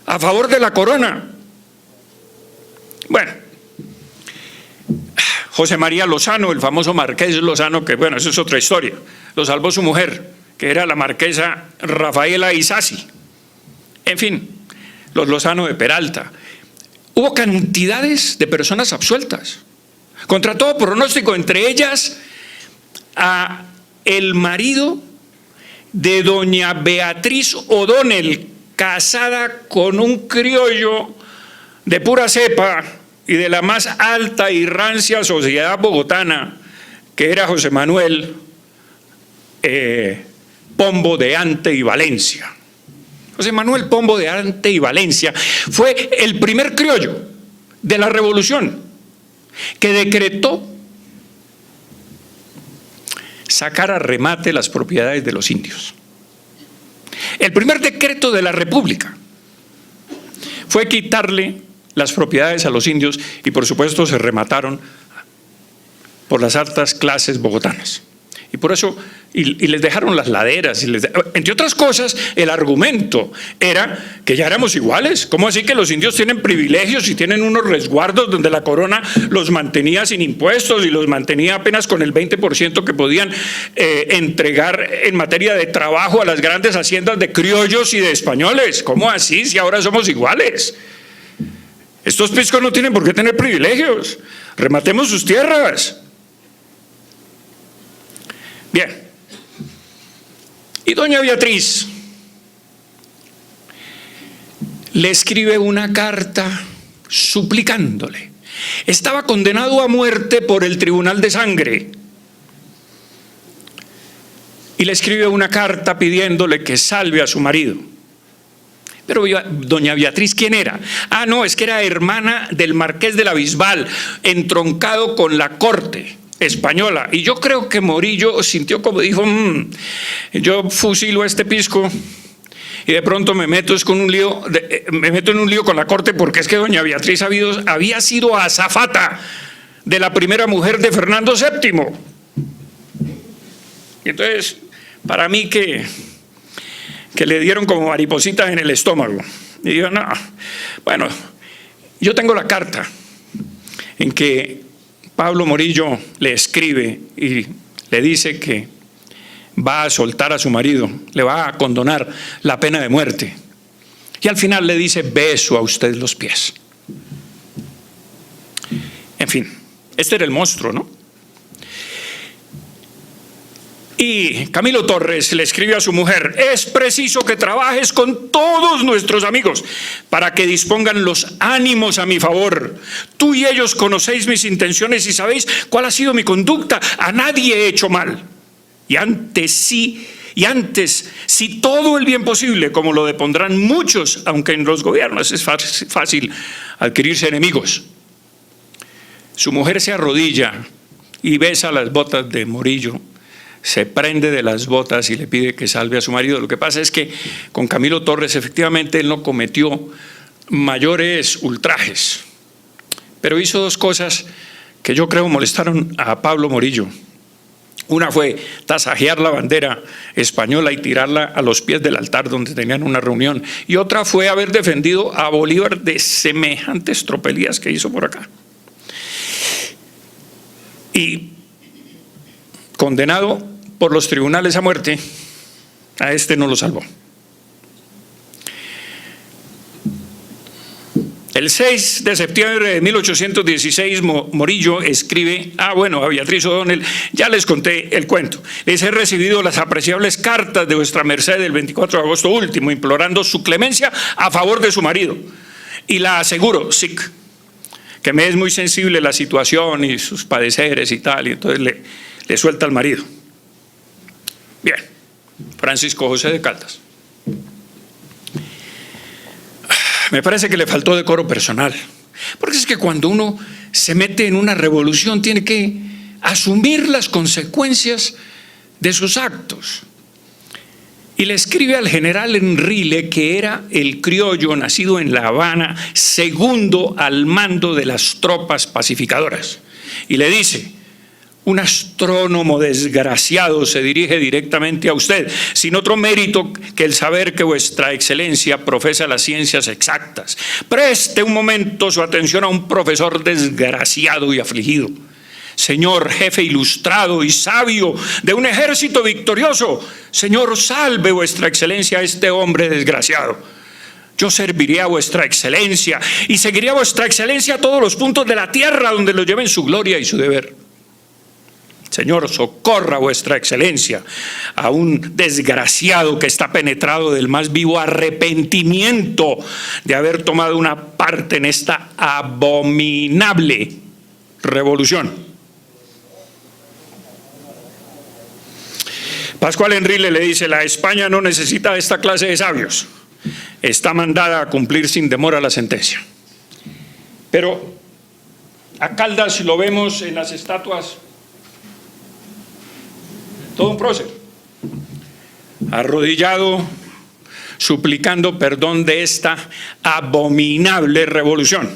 a favor de la corona. Bueno, José María Lozano, el famoso marqués Lozano, que bueno, eso es otra historia, lo salvó su mujer, que era la marquesa Rafaela Isasi. En fin, los Lozano de Peralta. Hubo cantidades de personas absueltas, contra todo pronóstico, entre ellas a el marido de doña Beatriz O'Donnell, casada con un criollo de pura cepa y de la más alta y rancia sociedad bogotana, que era José Manuel Pombo de Ante y Valencia. José Manuel Pombo de Ante y Valencia fue el primer criollo de la revolución que decretó sacar a remate las propiedades de los indios. El primer decreto de la República fue quitarle las propiedades a los indios y por supuesto se remataron por las altas clases bogotanas. Y por eso, y les dejaron las laderas, entre otras cosas, el argumento era que ya éramos iguales. ¿Cómo así que los indios tienen privilegios y tienen unos resguardos donde la corona los mantenía sin impuestos y los mantenía apenas con el 20% que podían entregar en materia de trabajo a las grandes haciendas de criollos y de españoles? ¿Cómo así si ahora somos iguales? Estos piscos no tienen por qué tener privilegios. Rematemos sus tierras. Bien, y doña Beatriz le escribe una carta suplicándole. Estaba condenado a muerte por el Tribunal de Sangre y le escribe una carta pidiéndole que salve a su marido. Pero doña Beatriz, ¿quién era? Ah, no, es que era hermana del marqués de la Bisbal, entroncado con la corte española. Y yo creo que Morillo sintió como dijo, yo fusilo a este pisco y de pronto me meto en un lío con la corte, porque es que doña Beatriz había sido azafata de la primera mujer de Fernando VII. Y entonces, para mí que le dieron como maripositas en el estómago. Y digo, no, bueno, yo tengo la carta en que Pablo Morillo le escribe y le dice que va a soltar a su marido, le va a condonar la pena de muerte. Y al final le dice, beso a usted los pies. En fin, este era el monstruo, ¿no? Y Camilo Torres le escribe a su mujer, es preciso que trabajes con todos nuestros amigos para que dispongan los ánimos a mi favor. Tú y ellos conocéis mis intenciones y sabéis cuál ha sido mi conducta. A nadie he hecho mal. Y antes, si todo el bien posible, como lo depondrán muchos, aunque en los gobiernos es fácil adquirirse enemigos. Su mujer se arrodilla y besa las botas de Morillo. Se prende de las botas y le pide que salve a su marido. Lo que pasa es que con Camilo Torres efectivamente él no cometió mayores ultrajes, pero hizo dos cosas que yo creo molestaron a Pablo Morillo. Una fue tasajear la bandera española y tirarla a los pies del altar donde tenían una reunión, y otra fue haber defendido a Bolívar de semejantes tropelías que hizo por acá. Y condenado por los tribunales a muerte, a este no lo salvó. El 6 de septiembre de 1816, Morillo escribe, a Beatriz O'Donnell, ya les conté el cuento. Les he recibido las apreciables cartas de vuestra merced del 24 de agosto último, implorando su clemencia a favor de su marido. Y la aseguro, que me es muy sensible la situación y sus padeceres y tal, y entonces le suelta al marido. Bien, Francisco José de Caldas. Me parece que le faltó decoro personal, porque es que cuando uno se mete en una revolución tiene que asumir las consecuencias de sus actos. Y le escribe al general Enrile, que era el criollo nacido en La Habana, segundo al mando de las tropas pacificadoras, y le dice, Un astrónomo desgraciado se dirige directamente a usted, sin otro mérito que el saber que vuestra excelencia profesa las ciencias exactas. Preste un momento su atención a un profesor desgraciado y afligido. Señor jefe ilustrado y sabio de un ejército victorioso, Señor, salve vuestra excelencia a este hombre desgraciado. Yo serviré a vuestra excelencia y seguiré a vuestra excelencia a todos los puntos de la tierra donde lo lleven su gloria y su deber. Señor, socorra a vuestra excelencia a un desgraciado que está penetrado del más vivo arrepentimiento de haber tomado una parte en esta abominable revolución. Pascual Enrile le dice: la España no necesita esta clase de sabios, está mandada a cumplir sin demora la sentencia. Pero a Caldas lo vemos en las estatuas, todo un prócer, arrodillado, suplicando perdón de esta abominable revolución.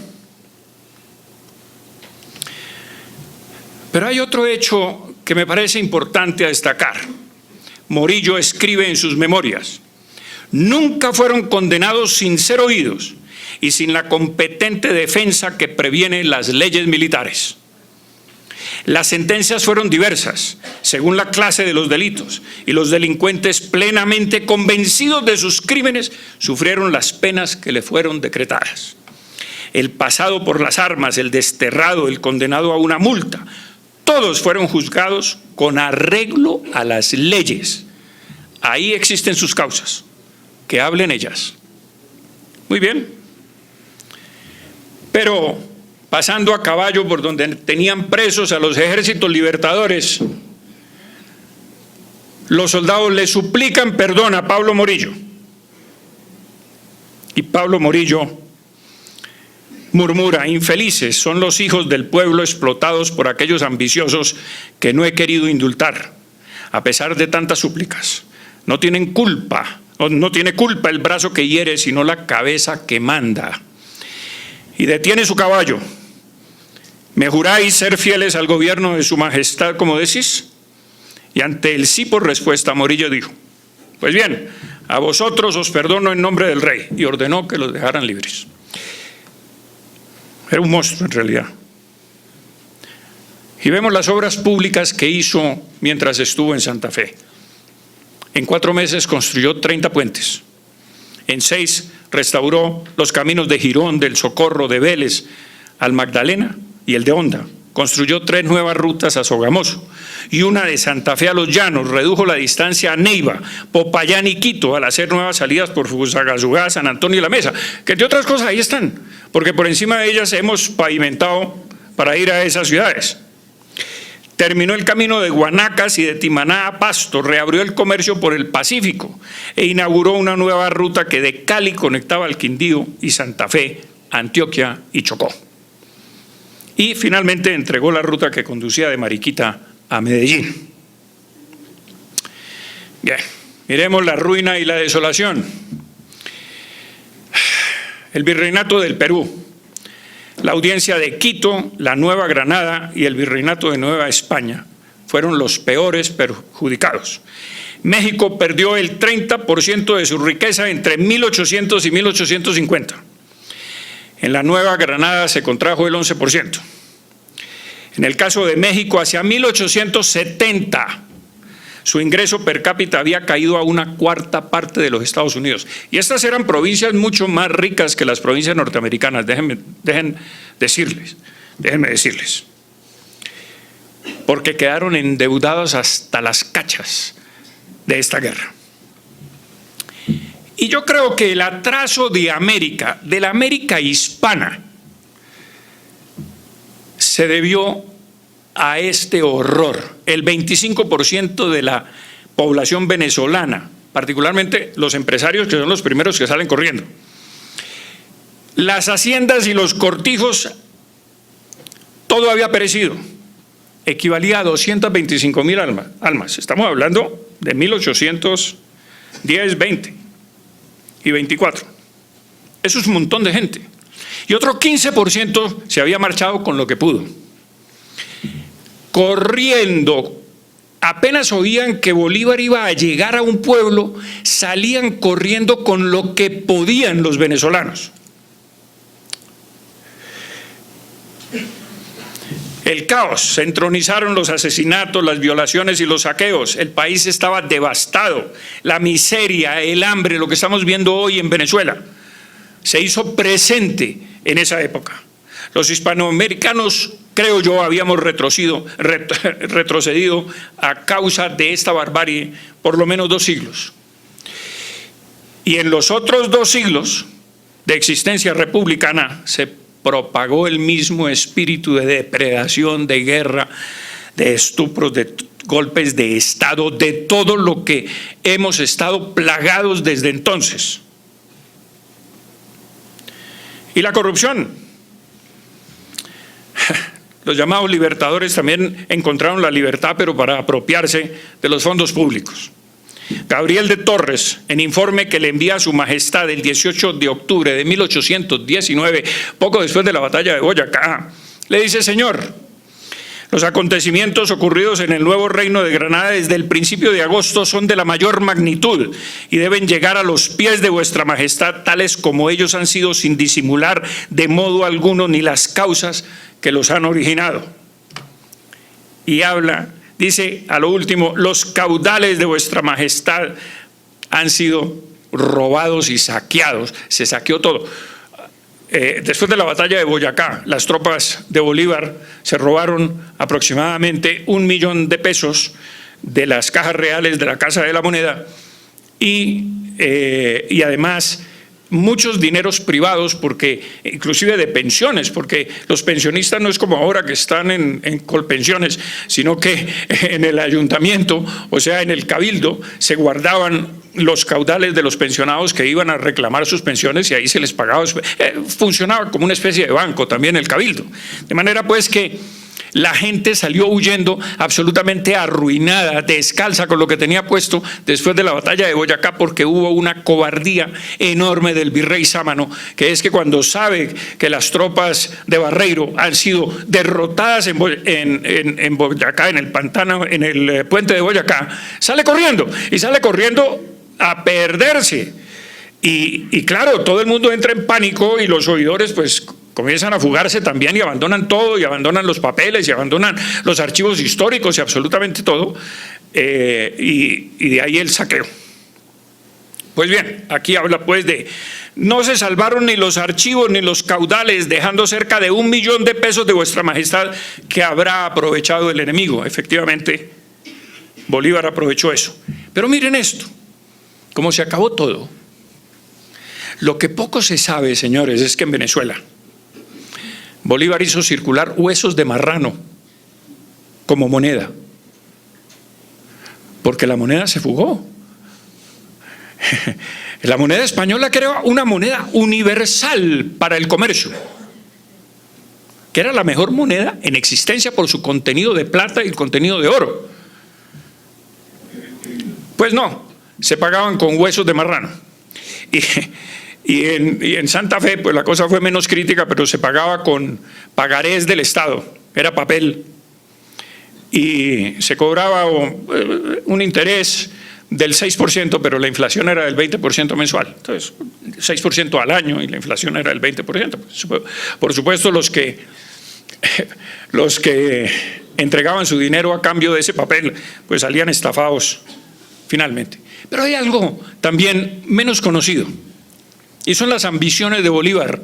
Pero hay otro hecho que me parece importante a destacar. Morillo escribe en sus memorias: nunca fueron condenados sin ser oídos y sin la competente defensa que previene las leyes militares. Las sentencias fueron diversas, según la clase de los delitos, y los delincuentes, plenamente convencidos de sus crímenes, sufrieron las penas que le fueron decretadas. El pasado por las armas, el desterrado, el condenado a una multa, todos fueron juzgados con arreglo a las leyes. Ahí existen sus causas, que hablen ellas. Muy bien. Pero pasando a caballo por donde tenían presos a los ejércitos libertadores, los soldados le suplican perdón a Pablo Morillo. Y Pablo Morillo murmura: infelices son los hijos del pueblo explotados por aquellos ambiciosos que no he querido indultar, a pesar de tantas súplicas. No tienen culpa, no tiene culpa el brazo que hiere, sino la cabeza que manda. Y detiene su caballo. ¿Me juráis ser fieles al gobierno de su majestad, como decís? Y ante el sí por respuesta, Morillo dijo: pues bien, a vosotros os perdono en nombre del rey, y ordenó que los dejaran libres. Era un monstruo en realidad. Y vemos las obras públicas que hizo mientras estuvo en Santa Fe. En 4 meses construyó 30 puentes. En 6 restauró los caminos de Girón, del Socorro, de Vélez al Magdalena y el de Honda. Construyó 3 nuevas rutas a Sogamoso y una de Santa Fe a Los Llanos. Redujo la distancia a Neiva, Popayán y Quito al hacer nuevas salidas por Fusagasugá, San Antonio y La Mesa, que entre otras cosas ahí están, porque por encima de ellas hemos pavimentado para ir a esas ciudades. Terminó el camino de Guanacas y de Timaná a Pasto, reabrió el comercio por el Pacífico e inauguró una nueva ruta que de Cali conectaba al Quindío y Santa Fe, Antioquia y Chocó. Y finalmente entregó la ruta que conducía de Mariquita a Medellín. Bien, miremos la ruina y la desolación. El Virreinato del Perú, la Audiencia de Quito, la Nueva Granada y el Virreinato de Nueva España fueron los peores perjudicados. México perdió el 30% de su riqueza entre 1800 y 1850. En la Nueva Granada se contrajo el 11%. En el caso de México, hacia 1870, su ingreso per cápita había caído a 1/4 parte de los Estados Unidos. Y estas eran provincias mucho más ricas que las provincias norteamericanas, déjenme decirles. Porque quedaron endeudados hasta las cachas de esta guerra. Y yo creo que el atraso de América, de la América hispana, se debió a este horror. El 25% de la población venezolana, particularmente los empresarios, que son los primeros que salen corriendo. Las haciendas y los cortijos, todo había perecido. Equivalía a 225,000 almas. Estamos hablando de 1810, 20 y 24. Eso es un montón de gente. Y otro 15% se había marchado con lo que pudo. corriendo. Apenas oían que Bolívar iba a llegar a un pueblo, salían corriendo con lo que podían los venezolanos. El caos, se entronizaron los asesinatos, las violaciones y los saqueos. El país estaba devastado. La miseria, el hambre, lo que estamos viendo hoy en Venezuela, se hizo presente en esa época. Los hispanoamericanos, creo yo, habíamos retrocedido a causa de esta barbarie por lo menos 2 siglos. Y en los otros 2 siglos de existencia republicana se propagó el mismo espíritu de depredación, de guerra, de estupros, de golpes de Estado, de todo lo que hemos estado plagados desde entonces. Y la corrupción. Los llamados libertadores también encontraron la libertad, pero para apropiarse de los fondos públicos. Gabriel de Torres, en informe que le envía a su majestad el 18 de octubre de 1819, poco después de la batalla de Boyacá, le dice: señor, los acontecimientos ocurridos en el nuevo reino de Granada desde el principio de agosto son de la mayor magnitud y deben llegar a los pies de vuestra majestad, tales como ellos han sido, sin disimular de modo alguno ni las causas que los han originado. Y habla, dice a lo último: los caudales de vuestra majestad han sido robados y saqueados. Se saqueó todo. Después de la batalla de Boyacá, las tropas de Bolívar se robaron aproximadamente 1 millón de pesos de las cajas reales de la Casa de la Moneda y además muchos dineros privados, porque inclusive de pensiones, porque los pensionistas no es como ahora que están en colpensiones, sino que en el ayuntamiento, o sea, en el cabildo, se guardaban los caudales de los pensionados que iban a reclamar sus pensiones y ahí se les pagaba. Funcionaba como una especie de banco también el cabildo. De manera pues que la gente salió huyendo absolutamente arruinada, descalza con lo que tenía puesto después de la batalla de Boyacá, porque hubo una cobardía enorme del virrey Sámano, que es que cuando sabe que las tropas de Barreiro han sido derrotadas en Boyacá, en el pantano, en el puente de Boyacá, sale corriendo a perderse. Y claro, todo el mundo entra en pánico y los oidores pues comienzan a fugarse también y abandonan todo, y abandonan los papeles, y abandonan los archivos históricos y absolutamente todo, y de ahí el saqueo. Pues bien, aquí habla pues de: no se salvaron ni los archivos ni los caudales, dejando cerca de 1 millón de pesos de vuestra majestad que habrá aprovechado el enemigo. Efectivamente, Bolívar aprovechó eso. Pero miren esto, como se acabó todo. Lo que poco se sabe, señores, es que en Venezuela Bolívar hizo circular huesos de marrano como moneda, porque la moneda se fugó. La moneda española creó una moneda universal para el comercio, que era la mejor moneda en existencia por su contenido de plata y el contenido de oro. Pues no, se pagaban con huesos de marrano. Y en Santa Fe pues la cosa fue menos crítica, pero se pagaba con pagarés del Estado, era papel, y se cobraba un interés del 6%, pero la inflación era del 20% mensual. Entonces, 6% al año y la inflación era del 20%. Por supuesto, los que entregaban su dinero a cambio de ese papel pues salían estafados finalmente. Pero hay algo también menos conocido, y son las ambiciones de Bolívar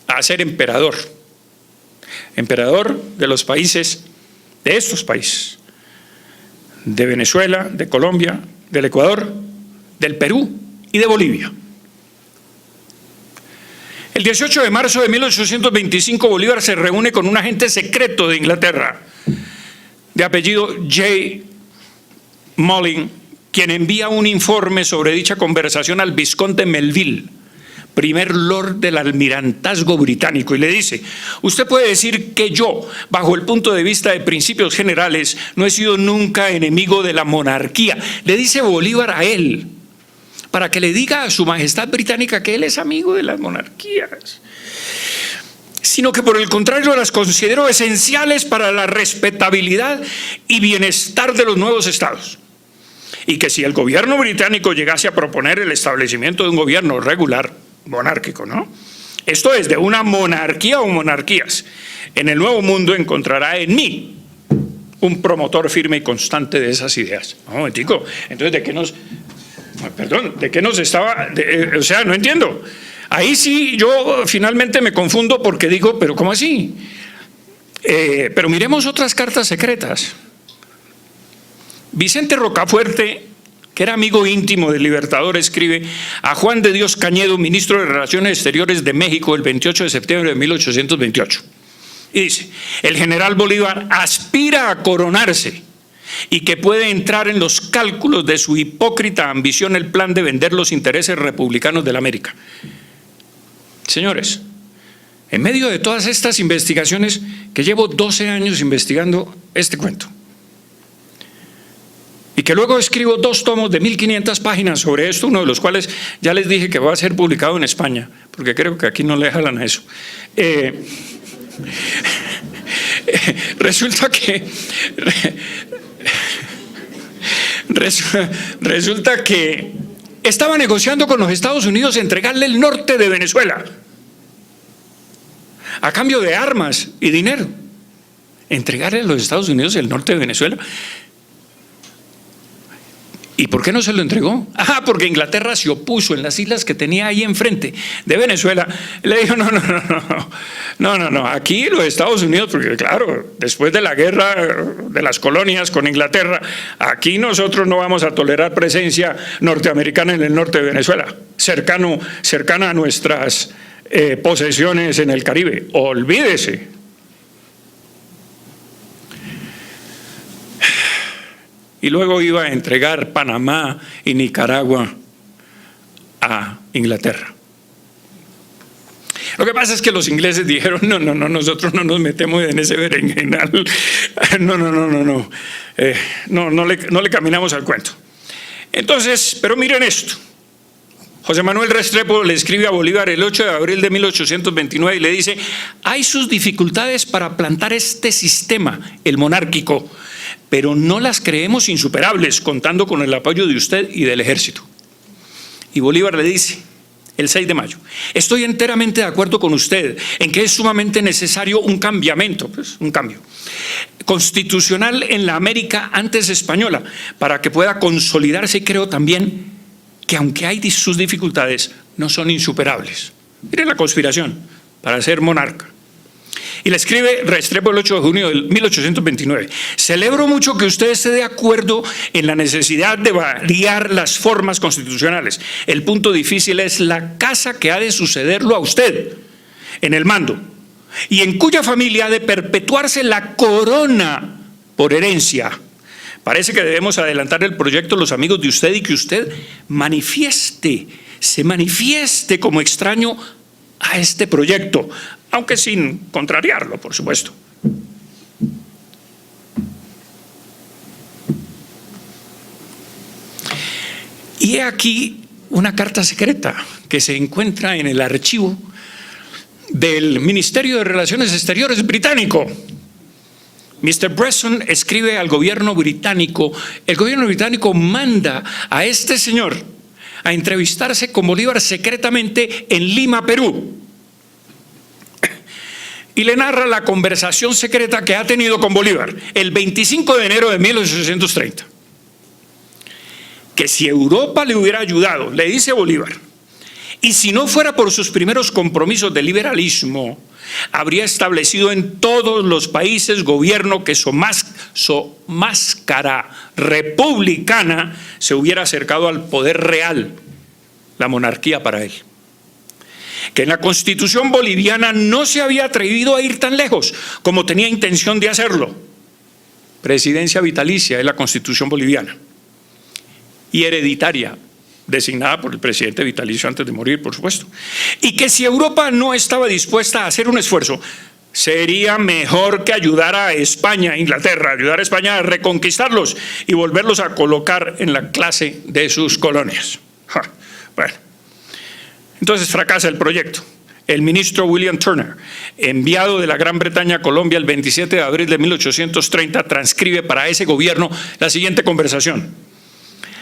a ser emperador de los países, de estos países, de Venezuela, de Colombia, del Ecuador, del Perú y de Bolivia. El 18 de marzo de 1825 Bolívar se reúne con un agente secreto de Inglaterra, de apellido J. Mullin, quien envía un informe sobre dicha conversación al vizconde Melville, primer lord del almirantazgo británico, y le dice: usted puede decir que yo, bajo el punto de vista de principios generales, no he sido nunca enemigo de la monarquía. Le dice Bolívar a él, para que le diga a su majestad británica que él es amigo de las monarquías. sino que por el contrario las considero esenciales para la respetabilidad y bienestar de los nuevos estados. Y que si el gobierno británico llegase a proponer el establecimiento de un gobierno regular, monárquico, ¿no? Esto es, de una monarquía o monarquías, en el Nuevo Mundo encontrará en mí un promotor firme y constante de esas ideas. Un momentico, entonces, ¿de qué nos estaba? O sea, no entiendo. Ahí sí yo finalmente me confundo porque digo, ¿pero cómo así? Pero miremos otras cartas secretas. Vicente Rocafuerte, que era amigo íntimo del Libertador, escribe a Juan de Dios Cañedo, ministro de Relaciones Exteriores de México, el 28 de septiembre de 1828. Y dice, el general Bolívar aspira a coronarse y que puede entrar en los cálculos de su hipócrita ambición el plan de vender los intereses republicanos de la América. Señores, en medio de todas estas investigaciones, que llevo 12 años investigando este cuento, y que luego escribo 2 tomos de 1500 páginas sobre esto, uno de los cuales ya les dije que va a ser publicado en España, porque creo que aquí no le jalan a eso. Resulta que estaba negociando con los Estados Unidos entregarle el norte de Venezuela a cambio de armas y dinero. Entregarle a los Estados Unidos el norte de Venezuela. ¿Y por qué no se lo entregó? Porque Inglaterra se opuso en las islas que tenía ahí enfrente de Venezuela. Le dijo, no, aquí los Estados Unidos, porque claro, después de la guerra de las colonias con Inglaterra, aquí nosotros no vamos a tolerar presencia norteamericana en el norte de Venezuela, cercana a nuestras posesiones en el Caribe. Olvídese. Y luego iba a entregar Panamá y Nicaragua a Inglaterra. Lo que pasa es que los ingleses dijeron, no, nosotros no nos metemos en ese berenjenal, no le caminamos al cuento. Entonces, pero miren esto, José Manuel Restrepo le escribe a Bolívar el 8 de abril de 1829 y le dice, hay sus dificultades para plantar este sistema, el monárquico, pero no las creemos insuperables, contando con el apoyo de usted y del ejército. Y Bolívar le dice, el 6 de mayo, estoy enteramente de acuerdo con usted en que es sumamente necesario un cambiamiento, un cambio constitucional en la América antes española, para que pueda consolidarse, y creo también que aunque hay sus dificultades, no son insuperables. Miren la conspiración para ser monarca. Y le escribe Restrepo el 8 de junio de 1829. Celebro mucho que usted esté de acuerdo en la necesidad de variar las formas constitucionales. El punto difícil es la casa que ha de sucederlo a usted en el mando y en cuya familia ha de perpetuarse la corona por herencia. Parece que debemos adelantar el proyecto los amigos de usted y que usted se manifieste como extraño a este proyecto, aunque sin contrariarlo, por supuesto. Y he aquí una carta secreta que se encuentra en el archivo del Ministerio de Relaciones Exteriores británico. Mr. Bresson escribe al gobierno británico, el gobierno británico manda a este señor a entrevistarse con Bolívar secretamente en Lima, Perú. Y le narra la conversación secreta que ha tenido con Bolívar el 25 de enero de 1830. Que si Europa le hubiera ayudado, le dice Bolívar, y si no fuera por sus primeros compromisos de liberalismo, habría establecido en todos los países gobierno que su máscara republicana se hubiera acercado al poder real, la monarquía para él. Que en la Constitución boliviana no se había atrevido a ir tan lejos como tenía intención de hacerlo. Presidencia vitalicia es la Constitución boliviana y hereditaria, designada por el presidente vitalicio antes de morir, por supuesto. Y que si Europa no estaba dispuesta a hacer un esfuerzo, sería mejor que ayudara a España, ayudar a España a reconquistarlos y volverlos a colocar en la clase de sus colonias. Bueno, entonces fracasa el proyecto. el ministro William Turner, enviado de la Gran Bretaña a Colombia el 27 de abril de 1830, transcribe para ese gobierno la siguiente conversación.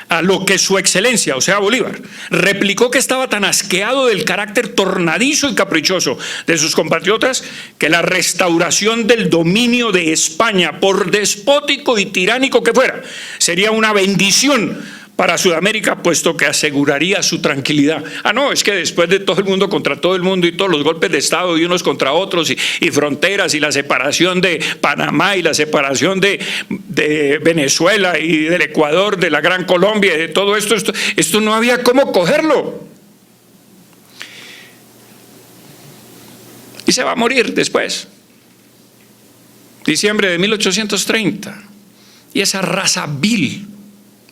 A lo que su excelencia, o sea Bolívar, replicó que estaba tan asqueado del carácter tornadizo y caprichoso de sus compatriotas que la restauración del dominio de España, por despótico y tiránico que fuera, sería una bendición para Sudamérica, puesto que aseguraría su tranquilidad. No, es que después de todo el mundo contra todo el mundo y todos los golpes de Estado y unos contra otros y fronteras y la separación de Panamá y la separación de Venezuela y del Ecuador, de la Gran Colombia, de todo esto no había cómo cogerlo. Y se va a morir después. Diciembre de 1830. Y esa raza vil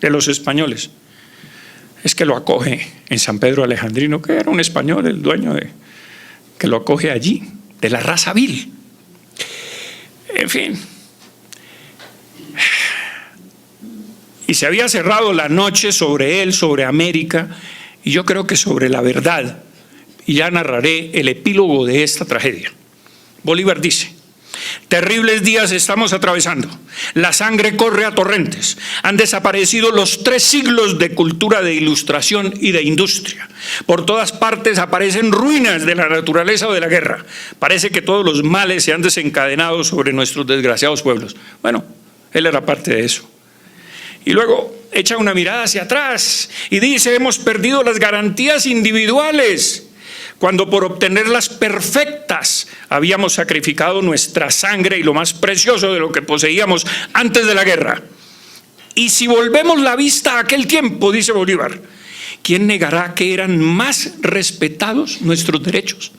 de los españoles es que lo acoge en San Pedro Alejandrino, que era un español, el dueño que lo acoge allí, de la raza vil. En fin. Y se había cerrado la noche sobre él, sobre América, y yo creo que sobre la verdad. Y ya narraré el epílogo de esta tragedia. Bolívar dice: terribles días estamos atravesando. La sangre corre a torrentes. Han desaparecido los 3 siglos de cultura, de ilustración y de industria. Por todas partes aparecen ruinas de la naturaleza o de la guerra. Parece que todos los males se han desencadenado sobre nuestros desgraciados pueblos. Bueno, él era parte de eso. Y luego echa una mirada hacia atrás y dice: hemos perdido las garantías individuales, cuando por obtenerlas perfectas habíamos sacrificado nuestra sangre y lo más precioso de lo que poseíamos antes de la guerra. Y si volvemos la vista a aquel tiempo, dice Bolívar, ¿quién negará que eran más respetados nuestros derechos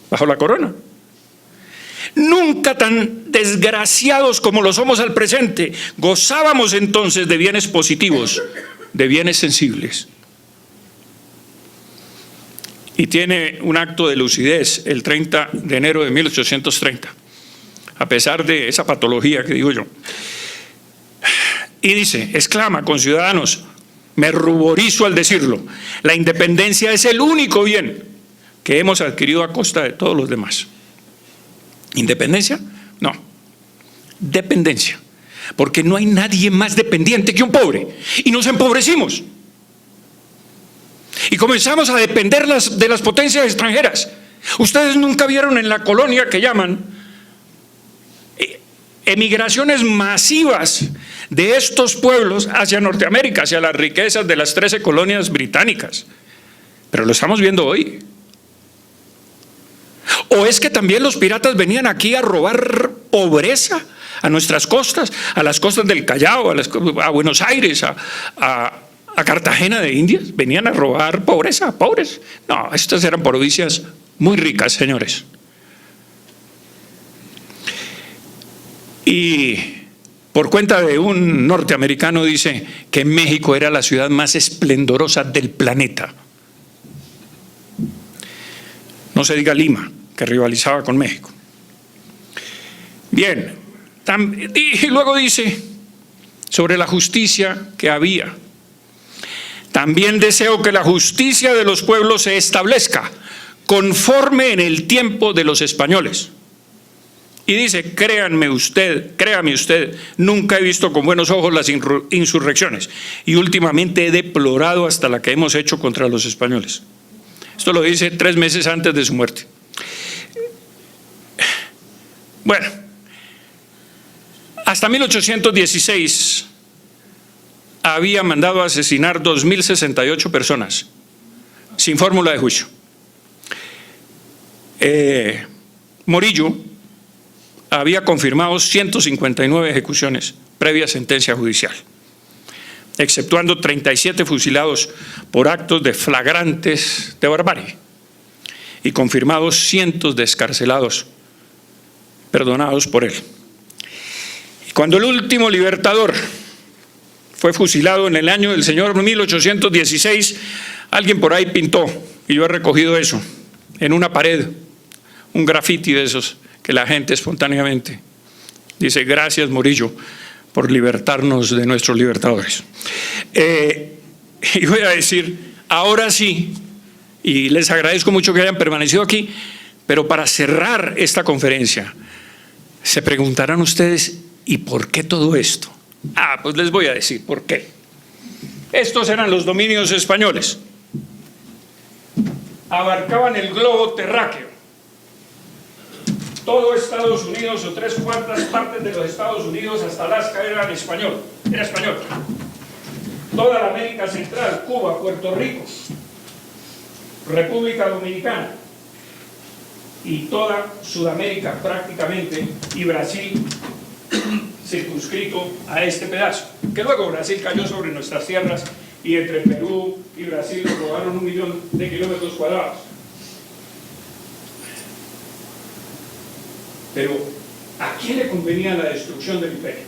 bajo la corona? Nunca tan desgraciados como lo somos al presente, gozábamos entonces de bienes positivos, de bienes sensibles. Y tiene un acto de lucidez el 30 de enero de 1830, a pesar de esa patología que digo yo. Y dice, exclama: conciudadanos, me ruborizo al decirlo, la independencia es el único bien que hemos adquirido a costa de todos los demás. ¿Independencia? No, dependencia, porque no hay nadie más dependiente que un pobre, y nos empobrecimos. Y comenzamos a depender de las potencias extranjeras. Ustedes nunca vieron en la colonia que llaman emigraciones masivas de estos pueblos hacia Norteamérica, hacia las riquezas de las 13 colonias británicas. Pero lo estamos viendo hoy. ¿O es que también los piratas venían aquí a robar pobreza a nuestras costas, a las costas del Callao, a Buenos Aires, a Cartagena de Indias? Venían a robar pobreza, pobres. No, estas eran provincias muy ricas, señores. Y por cuenta de un norteamericano dice que México era la ciudad más esplendorosa del planeta. No se diga Lima, que rivalizaba con México. Bien, y luego dice sobre la justicia que había: también deseo que la justicia de los pueblos se establezca conforme en el tiempo de los españoles. Y dice: créame usted, nunca he visto con buenos ojos las insurrecciones, y últimamente he deplorado hasta la que hemos hecho contra los españoles. Esto lo dice 3 meses antes de su muerte. Bueno, hasta 1816 había mandado a asesinar 2.068 personas, sin fórmula de juicio. Morillo había confirmado 159 ejecuciones previa sentencia judicial, exceptuando 37 fusilados por actos de flagrantes de barbarie, y confirmados cientos de excarcelados perdonados por él. Y cuando el último libertador fue fusilado en el año del Señor 1816, alguien por ahí pintó, y yo he recogido eso, en una pared, un grafiti de esos que la gente espontáneamente dice: gracias, Morillo, por libertarnos de nuestros libertadores. Y voy a decir, ahora sí, y les agradezco mucho que hayan permanecido aquí, pero para cerrar esta conferencia, se preguntarán ustedes, ¿y por qué todo esto? Pues les voy a decir por qué. Estos eran los dominios españoles. Abarcaban el globo terráqueo. Todo Estados Unidos o 3/4 partes de los Estados Unidos hasta Alaska era español. Toda la América Central, Cuba, Puerto Rico, República Dominicana y toda Sudamérica prácticamente, y Brasil circunscrito a este pedazo, que luego Brasil cayó sobre nuestras tierras y entre Perú y Brasil nos robaron 1 millón de kilómetros cuadrados. Pero, ¿a quién le convenía la destrucción del imperio?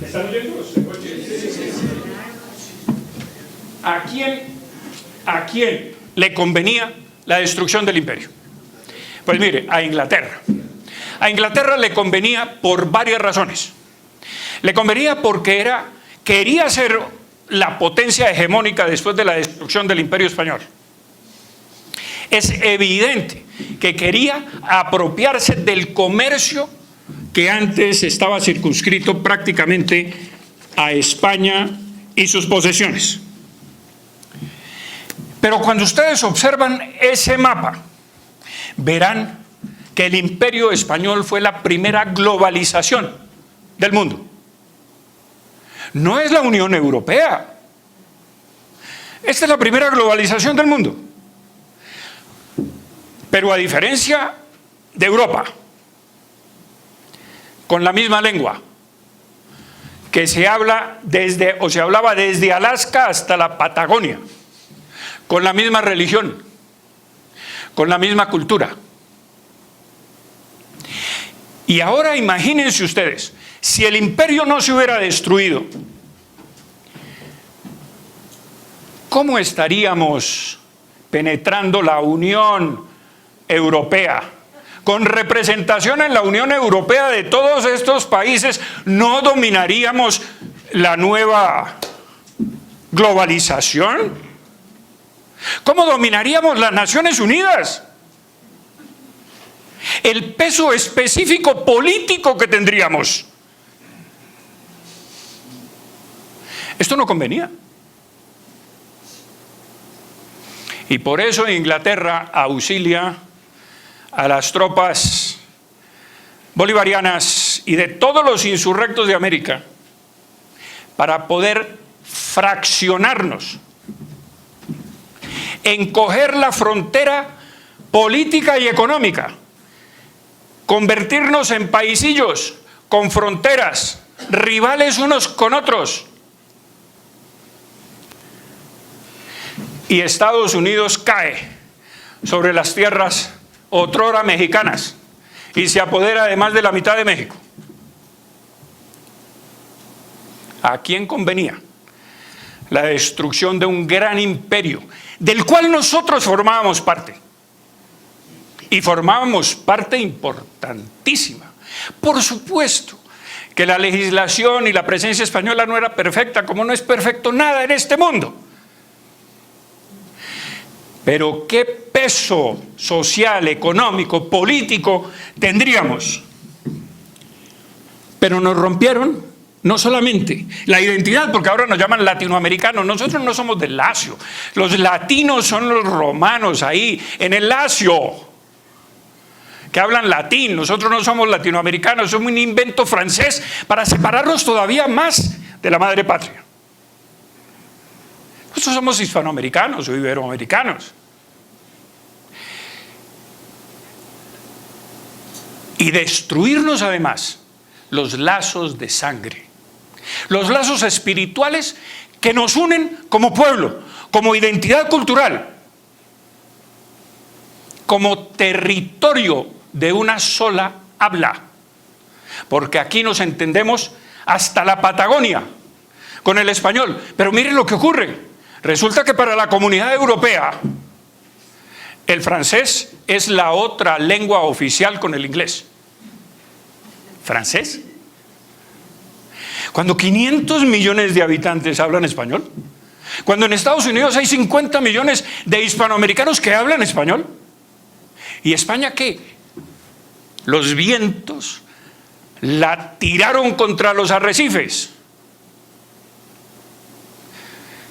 ¿Están oyendo? ¿A quién le convenía la destrucción del imperio? Pues mire, a Inglaterra. A Inglaterra le convenía por varias razones. Le convenía porque quería ser la potencia hegemónica después de la destrucción del Imperio Español. Es evidente que quería apropiarse del comercio que antes estaba circunscrito prácticamente a España y sus posesiones. Pero cuando ustedes observan ese mapa, verán que el Imperio Español fue la primera globalización del mundo. No es la Unión Europea. Esta es la primera globalización del mundo. Pero a diferencia de Europa, con la misma lengua, que se hablaba desde Alaska hasta la Patagonia, con la misma religión, con la misma cultura. Y ahora imagínense ustedes, si el imperio no se hubiera destruido, ¿cómo estaríamos penetrando la Unión Europea? Con representación en la Unión Europea de todos estos países, ¿no dominaríamos la nueva globalización? ¿Cómo dominaríamos las Naciones Unidas? El peso específico político que tendríamos. Esto no convenía. Y por eso Inglaterra auxilia a las tropas bolivarianas y de todos los insurrectos de América para poder fraccionarnos, encoger la frontera política y económica, convertirnos en paisillos con fronteras, rivales unos con otros. Y Estados Unidos cae sobre las tierras otrora mexicanas y se apodera además de la mitad de México. ¿A quién convenía la destrucción de un gran imperio del cual nosotros formábamos parte? Y formábamos parte importantísima. Por supuesto que la legislación y la presencia española no era perfecta, como no es perfecto nada en este mundo. Pero ¿qué peso social, económico, político tendríamos? Pero nos rompieron no solamente la identidad, porque ahora nos llaman latinoamericanos. Nosotros no somos del Lacio. Los latinos son los romanos ahí, en el Lacio, que hablan latín. Nosotros no somos latinoamericanos, somos un invento francés para separarnos todavía más de la madre patria. Nosotros somos hispanoamericanos o iberoamericanos. Y destruirnos además los lazos de sangre, los lazos espirituales que nos unen como pueblo, como identidad cultural, como territorio de una sola habla. Porque aquí nos entendemos hasta la Patagonia con el español. Pero miren lo que ocurre. Resulta que para la comunidad europea el francés es la otra lengua oficial con el inglés. ¿Francés? Cuando 500 millones de habitantes hablan español, Cuando en Estados Unidos hay 50 millones de hispanoamericanos que hablan español. ¿Y España qué? Los vientos la tiraron contra los arrecifes.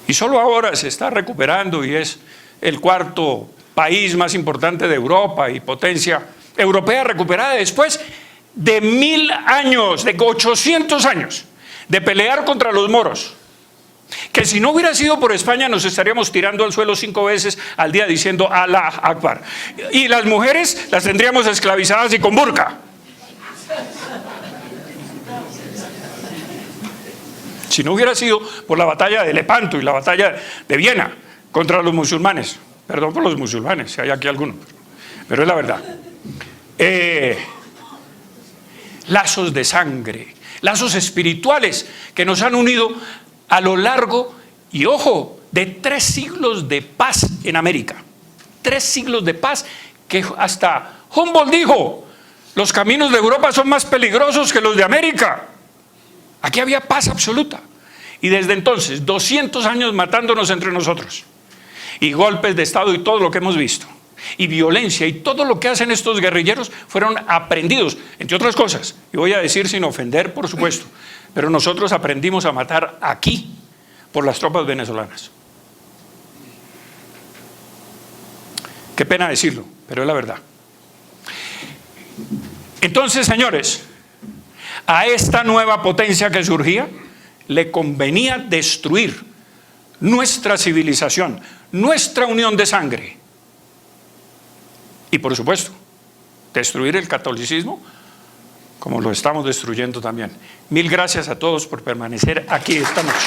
Y solo ahora se está recuperando y es el cuarto país más importante de Europa y potencia europea recuperada después de 1000 años, de 800 años de pelear contra los moros. Que si no hubiera sido por España nos estaríamos tirando al suelo 5 veces al día diciendo Alá Akbar. Y las mujeres las tendríamos esclavizadas y con burka. Si no hubiera sido por la batalla de Lepanto y la batalla de Viena contra los musulmanes. Perdón por los musulmanes, si hay aquí alguno, pero es la verdad. Lazos de sangre, lazos espirituales que nos han unido a lo largo y ojo, de 3 siglos de paz en América. 3 siglos de paz que hasta Humboldt dijo, los caminos de Europa son más peligrosos que los de América. Aquí había paz absoluta. Y desde entonces, 200 años matándonos entre nosotros. Y golpes de Estado y todo lo que hemos visto. Y violencia y todo lo que hacen estos guerrilleros fueron aprendidos, entre otras cosas. Y voy a decir sin ofender, por supuesto. Pero nosotros aprendimos a matar aquí por las tropas venezolanas. Qué pena decirlo, pero es la verdad. Entonces, señores, a esta nueva potencia que surgía, le convenía destruir nuestra civilización, nuestra unión de sangre. Y por supuesto, destruir el catolicismo, como lo estamos destruyendo también. Mil gracias a todos por permanecer aquí esta noche.